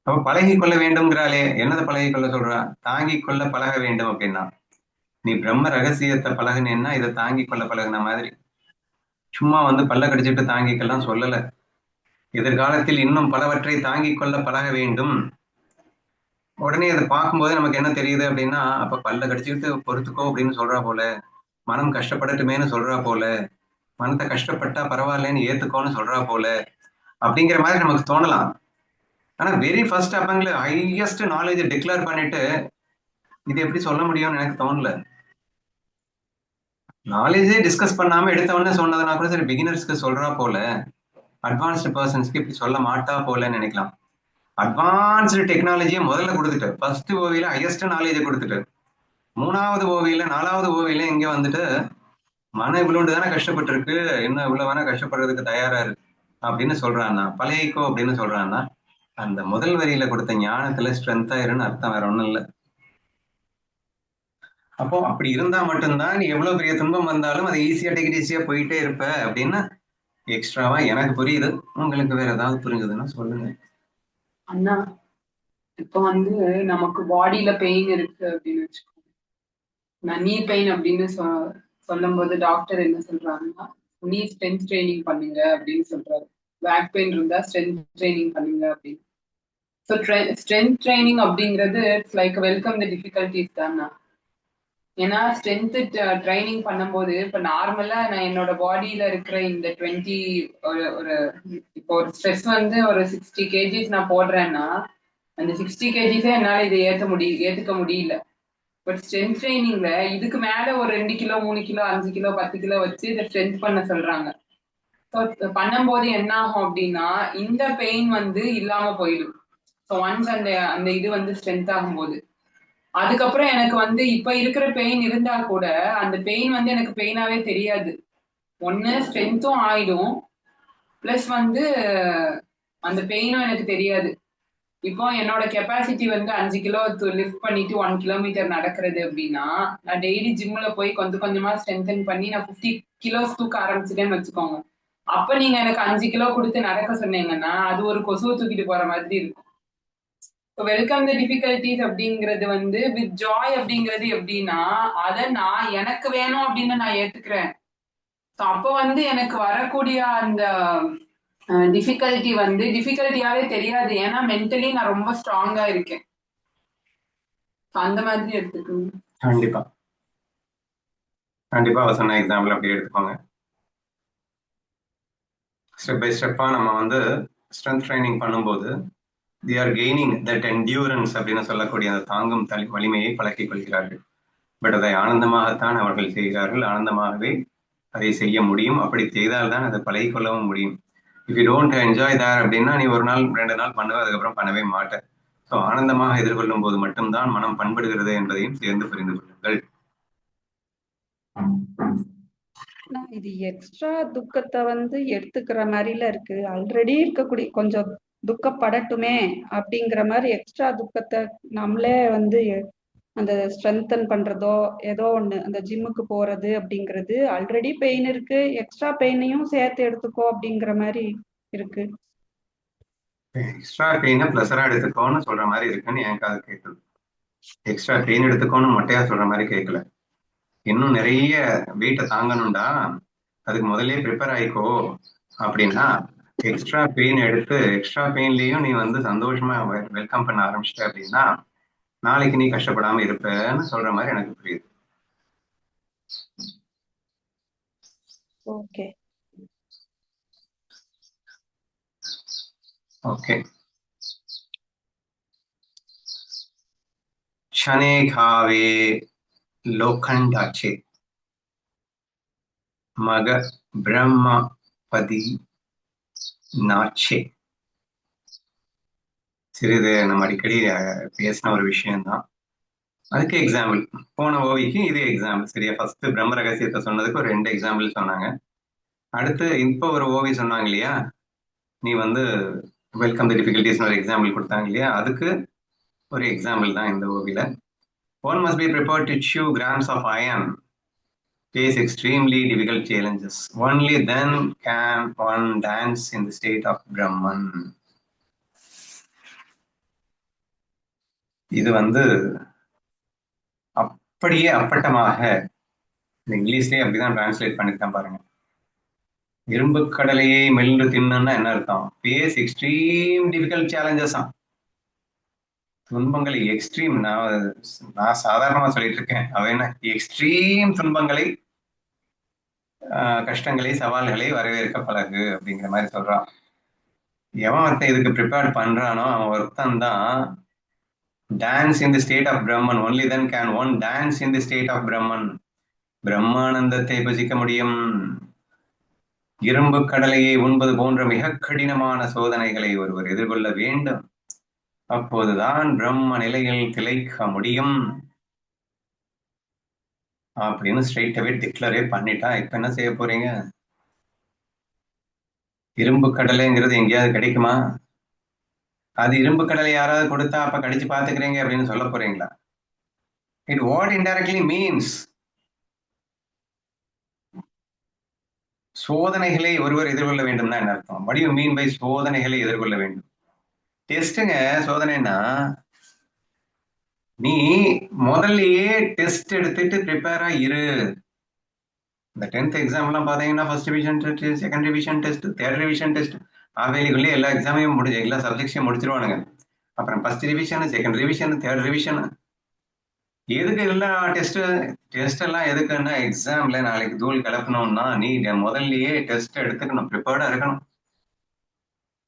அப்ப பழகி கொள்ள வேண்டும்ங்கிறாளே, என்னதை பழகி கொள்ள சொல்றா? தாங்கி கொள்ள பழக வேண்டும் அப்படின்னா, நீ பிரம்ம ரகசியத்தை பழகுனேன்னா இதை தாங்கி கொள்ள பழகுன மாதிரி. சும்மா பல்ல கடிச்சிட்டு தாங்கிக்கெல்லாம் சொல்லல. எதிர்காலத்தில் இன்னும் பலவற்றை தாங்கி கொள்ள பழக வேண்டும். உடனே அதை பார்க்கும்போது நமக்கு என்ன தெரியுது அப்படின்னா, அப்ப பல்ல கடிச்சுக்கிட்டு பொறுத்துக்கோ அப்படின்னு சொல்றா போல, மனம் கஷ்டப்படட்டுமேன்னு சொல்றா போல, மனத்தை கஷ்டப்பட்டா பரவாயில்லன்னு ஏத்துக்கோன்னு சொல்றா போல அப்படிங்கிற மாதிரி நமக்கு தோணலாம். ஆனா வெரி ஃபர்ஸ்ட் அப்பங்கள ஹையஸ்ட் நாலேஜ் டிக்ளேர் பண்ணிட்டு இது எப்படி சொல்ல முடியும்னு எனக்கு தோணல. நாலேஜே டிஸ்கஸ் பண்ணாம எடுத்தவொடனே சொன்னதுனா கூட சரி, பிகினர்ஸ்க்கு சொல்றா போல, அட்வான்ஸ்டு பர்சன்ஸ்க்கு இப்படி சொல்ல மாட்டா போலன்னு நினைக்கலாம். அட்வான்ஸ்டு டெக்னாலஜியை முதல்ல கொடுத்துட்டு, ஃபர்ஸ்ட் ஓவியில ஹையஸ்ட் நாலேஜை கொடுத்துட்டு, 3வது ஓவியில 4வது ஓவியில இங்க மனம் இவ்வளோண்டு தானே கஷ்டப்பட்டு இருக்கு, இன்னும் இவ்வளவு வேணா கஷ்டப்படுறதுக்கு தயாரா இருக்கு அப்படின்னு சொல்றான்னா, பழகிக்கோ அப்படின்னு சொல்றான்னா, அந்த முதல் வரியில கொடுத்த ஞானத்துல ஸ்ட்ரென்த் ஆயிருன்னு அர்த்தம், வேற ஒண்ணும் இல்லை. அப்போ அப்படி இருந்தா மட்டும்தான் நீ எவ்வளவு பெரிய துன்பம் வந்தாலும் அதை ஈஸியா டேக் ஈஸியா போயிட்டே இருப்ப அப்படின்னு எக்ஸ்ட்ராவா எனக்கு புரியுது. உங்களுக்கு வேற ஏதாவது புரிஞ்சதுன்னா சொல்லுங்க. அண்ணா, இப்ப நமக்கு பாடியில பெயின் இருக்கு அப்படின்னு வச்சுக்கோங்க. நான் நீ பெயின் அப்படின்னு சொல்லும் போது டாக்டர் என்ன சொல்றாங்கன்னா, நீ ஸ்ட்ரென்த் ட்ரைனிங் பண்ணுங்க அப்படின்னு சொல்றாரு. பேக் பெயின் இருந்தா ஸ்ட்ரென்த் ட்ரைனிங் பண்ணுங்க அப்படின்னு. ஸோ ஸ்ட்ரென்த் ட்ரைனிங் அப்படிங்கிறது it's like welcome the difficulties தானா. ஏன்னா ஸ்ட்ரென்த் ட்ரைனிங் பண்ணும்போது இப்ப நார்மலா நான் என்னோட பாடியில இருக்கிற இந்த 20 ஒரு இப்போ ஒரு ஸ்ட்ரெஸ் ஒரு 60 kgs நான் போடுறேன்னா அந்த 60 kgsே என்னால இதை ஏத்துக்க முடியல. பட் ஸ்ட்ரென்த் ட்ரைனிங்ல இதுக்கு மேல ஒரு 2 கிலோ 3 கிலோ 5 கிலோ 10 கிலோ வச்சு இதை ஸ்ட்ரென்த் பண்ண சொல்றாங்க. ஸோ பண்ணும்போது என்ன ஆகும் அப்படின்னா இந்த பெயின் இல்லாம போயிடும். ஸோ ஒன்ஸ் அந்த இது ஸ்ட்ரென்த் ஆகும்போது அதுக்கப்புறம் எனக்கு இப்ப இருக்கிற பெயின் இருந்தா கூட அந்த பெயின் எனக்கு பெயினாவே தெரியாது. ஒன்னு ஸ்ட்ரென்த்தும் ஆயிடும், பிளஸ் அந்த பெயினும் எனக்கு தெரியாது. இப்போ என்னோட கெப்பாசிட்டி 5 கிலோ லிஃப்ட் பண்ணிட்டு 1 கிலோமீட்டர் நடக்கிறது அப்படின்னா நான் டெய்லி ஜிம்ல போய் கொஞ்சம் கொஞ்சமா ஸ்ட்ரென்தன் பண்ணி நான் 50 கிலோஸ் தூக்க ஆரம்பிச்சிட்டேன்னு வச்சுக்கோங்க. அப்ப நீங்க எனக்கு 5 கிலோ கொடுத்து நடக்க சொன்னீங்கன்னா அது ஒரு கொசுவை தூக்கிட்டு போற மாதிரி இருக்கும். வெல்கம் த டிஃபிகல்டிஸ் அப்படிங்கிறது வித் ஜாய் அப்படிங்கிறது எப்படின்னா அதை நான் எனக்கு வேணும் அப்படின்னு நான் ஏத்துக்கிறேன். அப்போ எனக்கு வரக்கூடிய அந்த டிஃபிகல்ட்டியாவே தெரியாது. ஏன்னா மென்டலி நான் ரொம்ப ஸ்ட்ராங்கா இருக்கேன். அந்த மாதிரி எடுத்துக்கோங்க. கண்டிப்பா கண்டிப்பா சொன்ன எக்ஸாம்பிள் அப்படி எடுத்துக்கோங்க. ஸ்டெப் பை ஸ்டெப்பா நம்ம ஸ்ட்ரென்த் ட்ரைனிங் பண்ணும்போது they are gaining that endurance அப்படின்னு சொல்லக்கூடிய அந்த தாங்கும் வலிமையை பழக்கிக் கொள்கிறார்கள். பட் அதை ஆனந்தமாகத்தான் அவர்கள் செய்கிறார்கள். ஆனந்தமாகவே அதை செய்ய முடியும். அப்படி செய்தால்தான் அதை பழகிக் கொள்ளவும் முடியும். இஃப் யூ டோன்ட் என்ஜாய் தேர் அப்படின்னா நீ 1 நாள் 2 நாள் பண்ணுவ, அதுக்கப்புறம் பண்ணவே மாட்டேன். ஸோ ஆனந்தமாக எதிர்கொள்ளும் போது மட்டும்தான் மனம் பண்படுகிறது என்பதையும் சேர்ந்து புரிந்து கொள்ளுங்கள். இது எக்ஸ்ட்ரா துக்கத்தை எடுத்துக்கிற மாதிரில இருக்கு. ஆல்ரெடி இருக்கக்கூடிய கொஞ்சம் துக்கப்படட்டுமே அப்படிங்கிற மாதிரி எக்ஸ்ட்ரா துக்கத்தை நம்மளே அந்த ஸ்ட்ரென்தன் பண்றதோ ஏதோ ஒண்ணு அந்த ஜிம்முக்கு போறது அப்படிங்கிறது ஆல்ரெடி பெயின் இருக்கு, எக்ஸ்ட்ரா பெயினையும் சேர்த்து எடுத்துக்கோ அப்படிங்கிற மாதிரி இருக்கு. எக்ஸ்ட்ரா பெயினை பிளஸரா எடுத்துக்கோன்னு சொல்ற மாதிரி இருக்குன்னு எனக்கு அது கேட்குது. எக்ஸ்ட்ரா பெயின் எடுத்துக்கோன்னு மொட்டையா சொல்ற மாதிரி கேட்கல. இன்னும் நிறைய வெயிட்டை தாங்கணும்டா, அதுக்கு முதல்ல ப்ரிப்பேர் ஆயிக்கோ அப்படின்னா எக்ஸ்ட்ரா பெயின் எடுத்து எக்ஸ்ட்ரா பெயின்லயும் நீ வந்து சந்தோஷமா வெல்கம் பண்ண ஆரம்பிச்சிட்ட அப்படின்னா நாளைக்கு நீ கஷ்டப்படாம இருப்பன்னு சொல்ற மாதிரி எனக்கு புரியுது. Okay okay. क्षणे घावे लोखंडाचे मग ब्रह्मपदी नाचे. சிறிது நம்ம அடிக்கடி பேசின ஒரு விஷயம்தான். அதுக்கு எக்ஸாம்பிள் போன ஓவிக்கு இது எக்ஸாம்பிள். சரியா? ஃபர்ஸ்ட் பிரம்ம ரகசியத்தை சொன்னதுக்கு ஒரு 2 எக்ஸாம்பிள் சொன்னாங்க. அடுத்து இப்போ ஒரு ஓவி சொன்னாங்க இல்லையா, நீ வந்து வெல்கம் தி டிஃபிகல்டிஸ் ஒரு எக்ஸாம்பிள் கொடுத்தாங்க இல்லையா, அதுக்கு ஒரு எக்ஸாம்பிள் தான் இந்த ஓவில. One must be prepared to chew grams of iron, face extremely difficult challenges. Only then can one dance in the state of Brahman. இது வந்து அப்படியே அப்பட்டமாக இங்கிலீஷ்லயே அப்படிதான் டிரான்ஸ்லேட் பண்ணிருக்கேன் பாருங்க. இரும்பு கடலையை மெல்லுண்டு தின்னுன்னா என்ன அர்த்தம்? Face extreme difficult challenges. துன்பங்களை எக்ஸ்ட்ரீம், நான் சாதாரணமா சொல்லிட்டு இருக்கேன். அவ என்ன எக்ஸ்ட்ரீம் துன்பங்களை, கஷ்டங்களை, சவால்களை வரவேற்க பழகு அப்படிங்கிற மாதிரி சொல்றான். எவன் ஒருத்தன் இதுக்கு ப்ரிப்பேர் பண்றானோ அவன் ஒருத்தன் தான் dance in the state of Brahman. Only then can one dance in the state of Brahman. பிரம்மானந்தத்தை பசிக்க முடியும். இரும்பு கடலையை உண்பது போன்ற மிக கடினமான சோதனைகளை ஒருவர் எதிர்கொள்ள வேண்டும். அப்போதுதான் பிரம்ம நிலையில் திளைக்க முடியும் அப்படின்னு ஸ்ட்ரெயிட்டாவே டிக்ளரே பண்ணிட்டா. இப்ப என்ன செய்ய போறீங்க? இரும்பு கடலைங்கிறது எங்கேயாவது கிடைக்குமா? அது இரும்பு கடலை யாராவது கொடுத்தா அப்ப கடிச்சு பாத்துக்கிறீங்க அப்படின்னு சொல்ல போறீங்களா? இட் வாட் இன்டைரக்ட்லி மீன்ஸ், சோதனைகளை ஒருவர் எதிர்கொள்ள வேண்டும்னா என்ன அர்த்தம்? வாட் யூ மீன் பை சோதனைகளை எதிர்கொள்ள வேண்டும்? டெஸ்ட்டுங்க. சோதனைனா நீ முதல்லயே டெஸ்ட் எடுத்துட்டு ப்ரிப்பேரா இரு. இந்த 10th எக்ஸாம் எல்லாம் பாத்தீங்கன்னா first revision test, second revision test, third revision test, ஆவேலிக்குள்ளே எல்லா எக்ஸாமையும் முடிஞ்சு எல்லா சப்ஜெக்ட்ஸையும் முடிச்சிருவானுங்க. அப்புறம் first revision, second revision, third revision. எதுக்கு எல்லாம் டெஸ்ட் எல்லாம் எதுக்குன்னா எக்ஸாம்ல நாளைக்கு தூள் கிளப்பணும்னா நீ முதல்லயே டெஸ்ட் எடுத்துக்கணும், ப்ரிப்பேர்டா இருக்கணும்.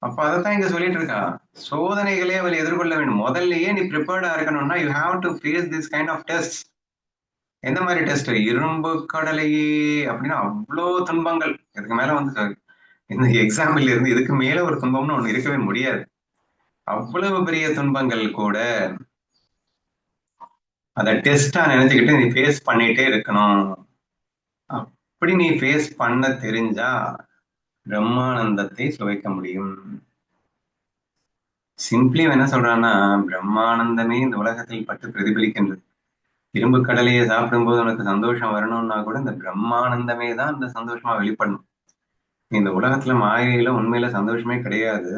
அப்ப அதைத்தான் இங்க சொல்லிட்டு இருக்கா. சோதனைகளே அவள் எதிர்கொள்ள வேண்டும். முதல்லயே நீ ப்ரிப்பேர்டா இருக்கணும்னா you have to face this kind of test. எந்த மாதிரி டெஸ்ட்? இரும்பு கடலையே அப்படின்னா அவ்வளோ துன்பங்கள். இதுக்கு மேல வந்து இந்த எக்ஸாம்பிள் இருந்து இதுக்கு மேல ஒரு துன்பம்னு ஒண்ணு இருக்கவே முடியாது. அவ்வளவு பெரிய துன்பங்கள் கூட அத டெஸ்டா நினைச்சுக்கிட்டு நீ ஃபேஸ் பண்ணிட்டே இருக்கணும். அப்படி நீ ஃபேஸ் பண்ண தெரிஞ்சா பிரம்மானந்தத்தை சுவைக்க முடியும். சிம்பிளி என்ன சொல்றான்னா, பிரம்மானந்தமே இந்த உலகத்தில் பட்டு பிரதிபலிக்கின்றது. இரும்பு கடலையை சாப்பிடும்போது உனக்கு சந்தோஷம் வரணும்னா கூட இந்த பிரம்மானந்தமே தான் இந்த சந்தோஷமா வெளிப்படணும். இந்த உலகத்துல மாயையில உண்மையில சந்தோஷமே கிடையாது.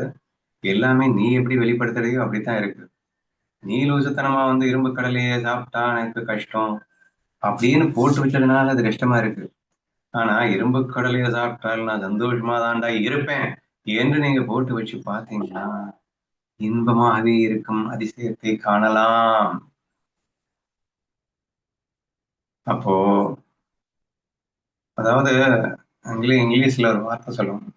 எல்லாமே நீ எப்படி வெளிப்படுத்துறையோ அப்படித்தான் இருக்கு. நீ லூசுத்தனமா வந்து இரும்பு கடலையை சாப்பிட்டா எனக்கு கஷ்டம் அப்படின்னு போட்டு வச்சதுனால அது கஷ்டமா இருக்கு. ஆனா இரும்பு கடலையை சாப்பிட்டால் நான் சந்தோஷமா தான்டா இருப்பேன் என்று நீங்க போட்டு வச்சு பாத்தீங்கன்னா இன்பமாகவே இருக்கும் அதிசயத்தை காணலாம். அப்போ அதாவது இங்கிலீஷ்ல ஒரு வார்த்தை சொல்லுவோம்,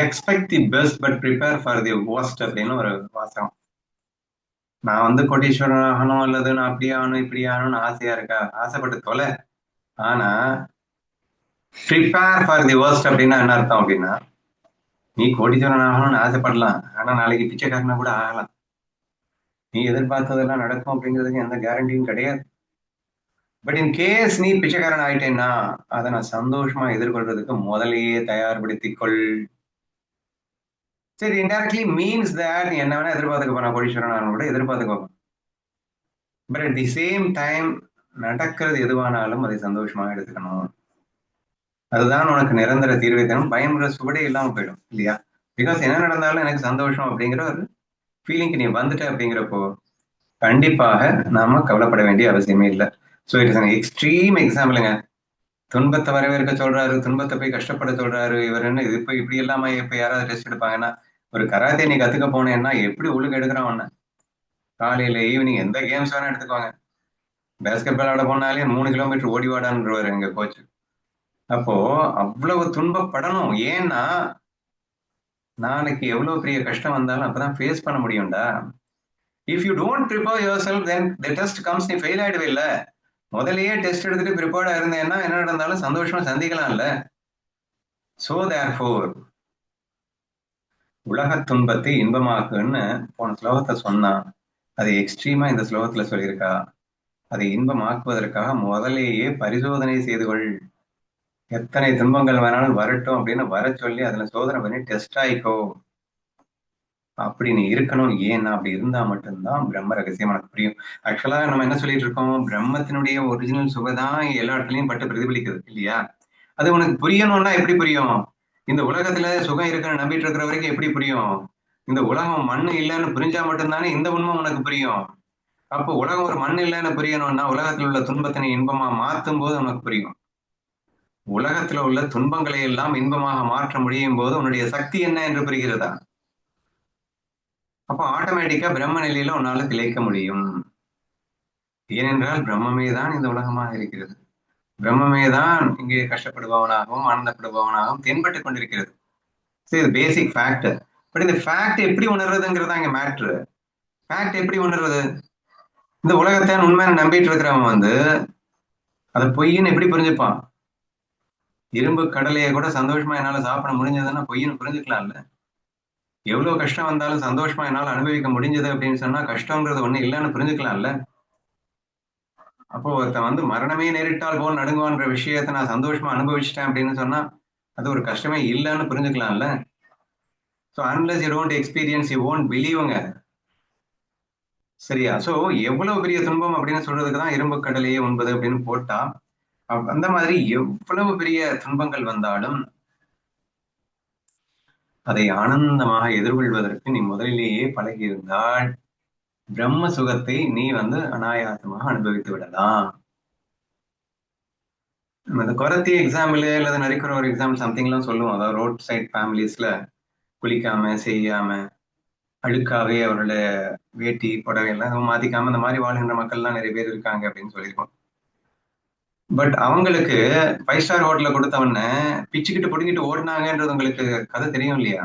expect the best but prepare for the worst அப்படின்னு ஒரு வாசகம். நான் வந்து கோடீஸ்வரன் ஆகணும் அல்லது நான் அப்படி ஆகணும் இப்படி ஆகணும்னு ஆசையா இருக்கா? ஆசைப்பட்டு தொலை. ஆனா ப்ரிப்பேர் ஃபார் தி worst அப்படின்னா என்ன அர்த்தம் அப்படின்னா, நீ கோடீஸ்வரன் ஆகணும்னு ஆசைப்படலாம், ஆனா நாளைக்கு பிச்சைக்காரனா கூட ஆகலாம். நீ எதிர்பார்த்ததெல்லாம் நடக்கும் அப்படிங்கிறதுக்கு எந்த கேரண்டியும் கிடையாது. பட் இன் கேஸ் நீ பிச்சைக்காரன் ஆயிட்டேன்னா அதை நான் சந்தோஷமா எதிர்கொள்றதுக்கு முதலையே தயார்படுத்திக் கொள். சரி, இன்டைரக்ட்லி மீன்ஸ் தட் நீ என்ன வேணா எதிர்பார்த்துக்க போன கோடீஸ்வரன் கூட எதிர்பார்த்துக்கோ. But at the same time நடக்கிறது எதுவானாலும் அதை சந்தோஷமாக எடுத்துக்கணும். அதுதான் உனக்கு நிரந்தர தீர்வை தரும். பயம்ன்ற சுவடே இல்லாம போயிடும் இல்லையா? பிகாஸ் என்ன நடந்தாலும் எனக்கு சந்தோஷம் அப்படிங்கிற ஒரு ஃபீலிங்க்கு நீ வந்துட்ட அப்படிங்கிறப்போ கண்டிப்பாக நாம கவலைப்பட வேண்டிய அவசியமே இல்லை. So it is an extreme எக்ஸாம்பிளுங்க. துன்பத்தை வரவேற்க சொல்றாரு, துன்பத்தை போய் கஷ்டப்பட சொல்றாரு. இவர் என்ன இது இப்ப இப்படி இல்லாம இப்ப யாராவது டெஸ்ட் எடுப்பாங்கன்னா, ஒரு கராத்தே நீ கத்துக்க போனேன்னா எப்படி ஒழுங்கு எடுக்கிறான் ஒன்னு. காலையில ஈவினிங் எந்த கேம்ஸ் வேணா எடுத்துக்கோங்க. பேஸ்கெட் பால் ஆட போனாலே 3 கிலோமீட்டர் ஓடி வாடான்றவர் எங்க கோச். அப்போ அவ்வளவு துன்பப்படணும். ஏன்னா நாளைக்கு எவ்வளவு பெரிய கஷ்டம் வந்தாலும் அப்பதான் ஃபேஸ் பண்ண முடியும்டா. If you don't prepare yourself then the test comes, நீ ஃபெயில் ஆயிடுவே இல்ல. முதலையே டெஸ்ட் எடுத்துட்டு ப்ரிப்பேர்டா இருந்தேன்னா என்ன நடந்தாலும் சந்தோஷமா சந்திக்கலாம்ல. சோ தேர்ஃபோர் உலக துன்பத்தை இன்பமாக்குன்னு போன ஸ்லோகத்தை சொன்னா, அது எக்ஸ்ட்ரீமா இந்த ஸ்லோகத்துல சொல்லியிருக்கா. அதை இன்பமாக்குவதற்காக முதலேயே பரிசோதனை செய்து கொள். எத்தனை துன்பங்கள் வேணாலும் வரட்டும் அப்படின்னு வர சொல்லி அதுல சோதனை பண்ணி டெஸ்ட் ஆயிக்கோ. அப்படி நீ இருக்கணும். ஏன்னா அப்படி இருந்தா மட்டும்தான் பிரம்ம ரகசியம் உனக்கு புரியும். ஆக்சுவலா நம்ம என்ன சொல்லிட்டு இருக்கோம், பிரம்மத்தினுடைய ஒரிஜினல் சுகதான் எல்லா இடத்துலயும் பட்டு பிரதிபலிக்குது இல்லையா? அது உனக்கு புரியணும்னா எப்படி புரியும்? இந்த உலகத்துல சுகம் இருக்குன்னு நம்பிட்டு இருக்கிற வரைக்கும் எப்படி புரியும்? இந்த உலகம் மண்ணு இல்லைன்னு புரிஞ்சா மட்டும்தானே இந்த உண்மை உனக்கு புரியும். அப்போ உலகம் ஒரு மண் இல்லைன்னு புரியணும்னா உலகத்தில் உள்ள துன்பத்தினை இன்பமா மாற்றும் போது உனக்கு புரியும். உலகத்துல உள்ள துன்பங்களை எல்லாம் இன்பமாக மாற்ற முடியும் போது உன்னுடைய சக்தி என்ன என்று புரிகிறதா? அப்போ ஆட்டோமேட்டிக்கா பிரம்ம நிலையில உன்னால திளைக்க முடியும். ஏனென்றால் பிரம்மமே தான் இந்த உலகமாக இருக்கிறது. பிரம்மமே தான் இங்கே கஷ்டப்படுபவனாகவும் ஆனந்தப்படுபவனாகவும் தென்பட்டு கொண்டிருக்கிறது. இது பேசிக் ஃபேக்ட். பட் இந்த ஃபேக்ட் எப்படி உணர்றதுங்கிறதா இங்க மேட்ரு. ஃபேக்ட் எப்படி உணர்றது? இந்த உலகத்தை உண்மையான நம்பிட்டு இருக்கிறவன் அதை பொய்ன்னு எப்படி புரிஞ்சுப்பான்? இரும்பு கடலையை கூட சந்தோஷமா என்னால சாப்பிட முடிஞ்சதுன்னா பொய்ன்னு புரிஞ்சுக்கலாம்ல. எவ்வளவு கஷ்டம் வந்தாலும் சந்தோஷமா என்னால அனுபவிக்க முடிஞ்சது அப்படின்னு சொன்னா கஷ்டங்கிறது ஒண்ணு இல்லைன்னு புரிஞ்சுக்கலாம்ல. அப்போ ஒருத்தன் மரணமே நேரிட்டால் போல் நடுங்குவான்ற விஷயத்த நான் சந்தோஷமா அனுபவிச்சிட்டேன் அப்படின்னு சொன்னா அது ஒரு கஷ்டமே இல்லைன்னு புரிஞ்சுக்கலாம்ல. So unless you don't experience you won't பிலீவுங்க. சரியா? ஸோ எவ்வளவு பெரிய துன்பம் அப்படின்னு சொல்றதுக்கு தான் இரும்பு கடலையே உண்பது அப்படின்னு போட்டா, அந்த மாதிரி எவ்வளவு பெரிய துன்பங்கள் வந்தாலும் அதை ஆனந்தமாக எதிர்கொள்வதற்கு நீ முதலிலேயே பழகி இருந்தால் பிரம்ம சுகத்தை நீ அனாயாசமாக அனுபவித்து விடலாம். இந்த கொரத்தி எக்ஸாம்பிள் அல்லது நரிக்கிற ஒரு எக்ஸாம்பிள் சம்திங்லாம் சொல்லுவோம். அதாவது ரோட் சைட் ஃபேமிலிஸ்ல குளிக்காம செய்யாம அழுக்காவே அவருடைய வேட்டி புடவை எல்லாம் மாத்திக்காம இந்த மாதிரி வாழ்கின்ற மக்கள்லாம் நிறைய பேர் இருக்காங்க அப்படின்னு சொல்லியிருக்கோம். பட் அவங்களுக்கு 5 ஸ்டார் ஹோட்டல்ல கொடுத்தவன பிச்சுக்கிட்டு பிடிங்கிட்டு ஓடினாங்கன்றது உங்களுக்கு கதை தெரியும் இல்லையா?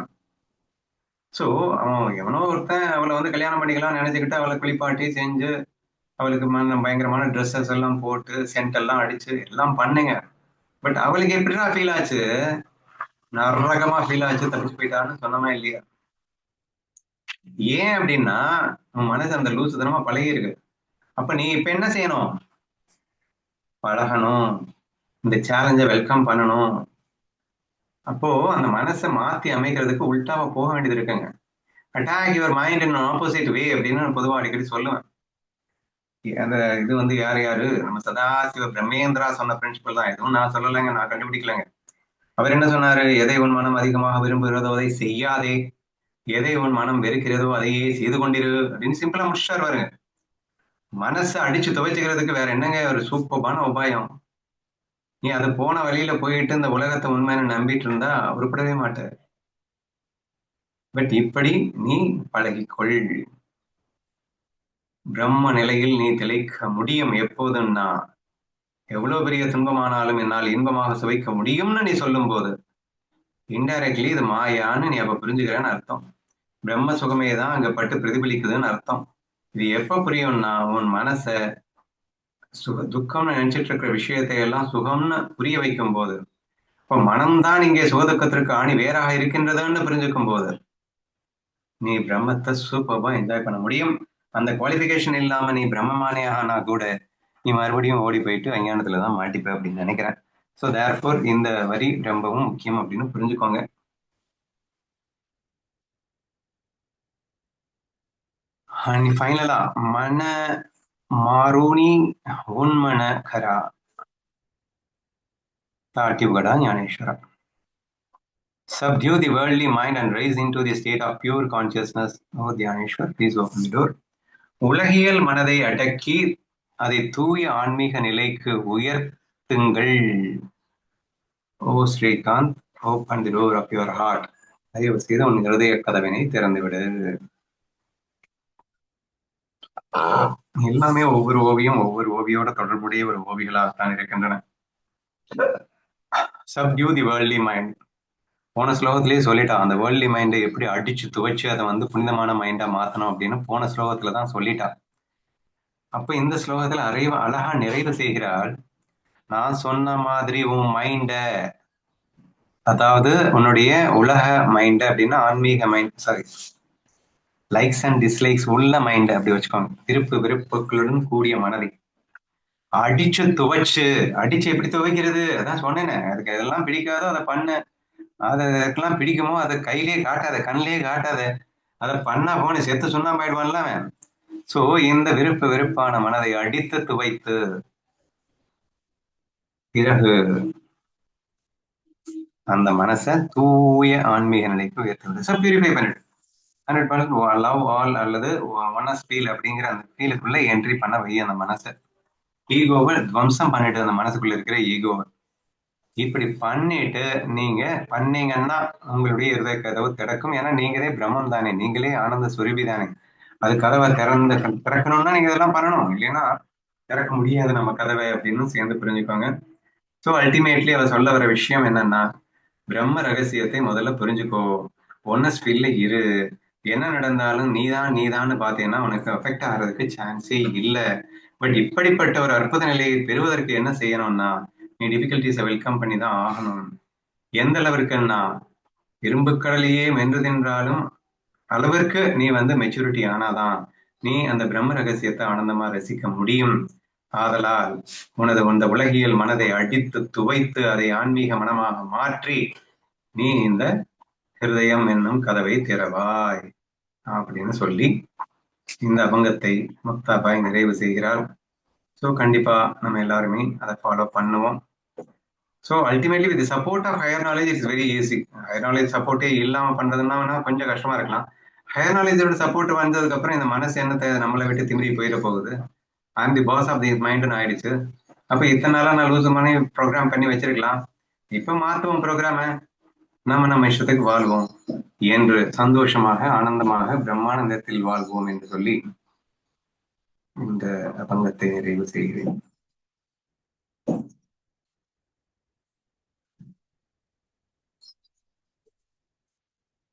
சோ அவன் எவனோ ஒருத்தன் அவளை கல்யாணம் பண்ணிக்கலாம் நினைச்சுக்கிட்டு அவளை குளிப்பாட்டி செஞ்சு அவளுக்கு பயங்கரமான ட்ரெஸ்ஸஸ் எல்லாம் போட்டு சென்ட் எல்லாம் அடிச்சு எல்லாம் பண்ணுங்க. பட் அவளுக்கு எப்படிதான் ஃபீல் ஆச்சு? நரகமா ஃபீல் ஆச்சு. தப்பிச்சு போயிட்டான்னு சொன்னமா இல்லையா? ஏன் அப்படின்னா உன் மனசு அந்த லூசுத்தனமா பழகி இருக்கு. அப்ப நீ இப்ப என்ன செய்யணும்? பழகணும். இந்த சேலஞ்சை வெல்கம் பண்ணணும். அப்போ அந்த மனசை மாத்தி அமைக்கிறதுக்கு உள்டாவ போக வேண்டியது இருக்குங்க. Attack your mind in opposite way அப்படின்னு நான் பொதுவா அடிக்கடி சொல்லுவேன். அந்த இது யாரு நம்ம சதாசிவ பிரம்மேந்திரா சொன்ன பிரின்சிபல் தான். எதுவும் நான் சொல்லலைங்க, நான் கண்டுபிடிக்கலைங்க. அவர் என்ன சொன்னாரு? எதை உன் மனம் அதிகமாக விரும்புகிறதோ அதை செய்யாதே, எதை உன் மனம் வெறுக்கிறதோ அதையே செய்து கொண்டிரு அப்படின்னு சிம்பிளா முடிச்சிட்டாரு பாருங்க. மனசை அடிச்சு துவைச்சுக்கிறதுக்கு வேற என்னங்க ஒரு சூப்பரான உபாயம்? நீ அது போன வழியில போயிட்டு இந்த உலகத்தை உண்மையான நம்பிட்டு இருந்தா உருப்படவே மாட்டார். பட் இப்படி நீ பழகிக்கொள். பிரம்ம நிலையில் நீ திளைக்க முடியும். எப்போதுன்னா எவ்வளவு பெரிய துன்பமானாலும் என்னால் இன்பமாக சுவைக்க முடியும்னு நீ சொல்லும் போது இன்டைரக்ட்லி இது மாயான்னு நீ அப்ப புரிஞ்சுக்கிறேன்னு அர்த்தம். பிரம்ம சுகமே தான் அங்க பட்டு பிரதிபலிக்குதுன்னு அர்த்தம். இது எப்ப புரியும்னா உன் மனசை துக்கம்னு நினைச்சிட்டு இருக்கிற விஷயத்தை எல்லாம் சுகம்னு புரிய வைக்கும் போது, இப்ப மனம்தான் இங்கே சுகதுக்கத்திற்கு ஆணி வேறாக இருக்கின்றதுன்னு புரிஞ்சுக்கும் போது நீ பிரம்மத்தை சூப்பர்பா என்ஜாய் பண்ண முடியும். அந்த குவாலிபிகேஷன் இல்லாம நீ பிரம்மமானே ஆனா கூட நீ மறுபடியும் ஓடி போயிட்டு அஞ்ஞானத்துலதான் மாட்டிப்ப அப்படின்னு நினைக்கிறேன். ஸோ தேர்ஃபோர் இந்த வரி ரொம்பவும் முக்கியம் அப்படின்னு புரிஞ்சுக்கோங்க. आणि ஃபைனலா மன மாருணி உன்மன கரா தாட்டிவடா ஞானேஸ்வரா. Subdue the worldly mind and rise into the state of pure consciousness. Oh, Dhyaneshwar, please open the door. உலகியல் மனதை அடக்கி அதை தூய ஆன்மீக நிலைக்கு உயர்த்துங்கள். ஓ Srikanth, open the door of your heart. தயவு செய்து உன் இருதய கதவினை திறந்துவிடு. எல்லாமே ஒவ்வொரு ஓவியம் ஒவ்வொரு ஓவியோட தொடர்புடைய ஒரு ஓவியங்களாகத்தான் இருக்கின்றன. Subdue the worldly mind. போன ஸ்லோகத்திலேயே சொல்லிட்டான், அந்த வேர்ல்ட்லி மைண்டை எப்படி அடிச்சு துவைச்சு அதை வந்து புனிதமான மைண்டா மாத்தணும் அப்படின்னு போன ஸ்லோகத்துல தான் சொல்லிட்டான். அப்ப இந்த ஸ்லோகத்துல அழகா நிறைவு செய்கிறாள். நான் சொன்ன மாதிரி உன் மைண்ட, அதாவது உன்னுடைய உலக மைண்ட் அப்படின்னா ஆன்மீக mind, sorry likes and dislikes உள்ள மைண்ட் அப்படி வச்சுக்கோங்க. விருப்பு வெறுப்புகளுடன் கூடிய மனதை அடிச்சு துவைச்சு, அடிச்சு எப்படி துவைக்கிறது அதான் சொன்னேனே, அதுக்கு அதெல்லாம் பிடிக்காதோ அதை பண்ண, அதுக்கெல்லாம் பிடிக்குமோ அதை கையிலேயே காட்டாத, கண்ணிலேயே காட்டாத, அதை பண்ணா போன செத்து சுண்ணாம்பாயிடுவான்ல அவன். சோ இந்த வெறுப்பான மனதை அடித்து துவைத்து பிறகு அந்த மனசை தூய ஆன்மீக நிலைக்கு உயர்த்துவது. ஸோ பியூரிஃபை பண்ணிட்டு 100% லவ் ஆல் அல்லது ஒன்னஸ் ஃபீல் அப்படிங்கிற அந்த ஃபீலுக்குள்ள என்ட்ரி பண்ண வை அந்த மனசை. ஈகோவை துவம்சம் பண்ணிட்டு அந்த மனசுக்குள்ள இருக்கிற ஈகோவை இப்படி பண்ணிட்டு நீங்க பண்ணீங்கன்னா உங்களுடைய இருதய கதவு திறக்கும். ஏன்னா நீங்களே பிரம்மம் தானே, நீங்களே ஆனந்த சுரபி தானே. அது கதவை திறக்கணும்னா நீங்க இதெல்லாம் பண்ணணும், இல்லைன்னா திறக்க முடியாது நம்ம கதவை அப்படின்னு சேர்ந்து புரிஞ்சுக்கோங்க. ஸோ அல்டிமேட்லி அதை சொல்ல வர விஷயம் என்னன்னா, பிரம்ம ரகசியத்தை முதல்ல புரிஞ்சுக்கோ, ஒன்னஸ் ஃபீல்ல இரு. என்ன நடந்தாலும் நீதான்னு பார்த்தீங்கன்னா உனக்கு அஃபெக்ட் ஆகிறதுக்கு சான்ஸே இல்லை. பட் இப்படிப்பட்ட ஒரு அற்புத நிலையை பெறுவதற்கு என்ன செய்யணும்னா, நீ டிஃபிகல்டிஸை வெல்கம் பண்ணி தான் ஆகணும். எந்த அளவிற்குன்னா, இரும்பு கடலையே மென்று தின்றாலும் அளவிற்கு நீ வந்து மெச்சூரிட்டி ஆனாதான் நீ அந்த பிரம்ம ரகசியத்தை ஆனந்தமா ரசிக்க முடியும். ஆதலால் உனது உலகியல் மனதை அடித்து துவைத்து அதை ஆன்மீக மனமாக மாற்றி நீ இந்த ஹிருதயம் என்னும் கதவை திறவாய் அப்படின்னு சொல்லி இந்த அபங்கத்தை முக்தாபாய் நிறைவு செய்கிறார். ஸோ கண்டிப்பா நம்ம எல்லாருமே அதை ஃபாலோ பண்ணுவோம். So ultimately with support of higher knowledge it's very easy. Higher knowledge சப்போர்ட்டே இல்லாம பண்றதுன்னா கொஞ்சம் கஷ்டமா இருக்கலாம். ஹையர் நாலேஜோட சப்போர்ட் வந்ததுக்கு அப்புறம் இந்த மனசு என்னத்தை நம்மளை விட்டு திமிரி போயிட போகுது. I'm the boss of the மைண்ட்னு ஆயிடுச்சு. அப்ப இத்தனை நாளா நான் லூஸ் பண்ணி ப்ரோக்ராம் பண்ணி வச்சிருக்கலாம், இப்ப மாற்றுவோம் ப்ரோக்ராம, நம்ம இஷ்டத்துக்கு வாழ்வோம் என்று சந்தோஷமாக ஆனந்தமாக பிரம்மானந்தத்தில் வாழ்வோம் என்று சொல்லி இந்த அபங்கத்தை நிறைவு செய்கிறேன்.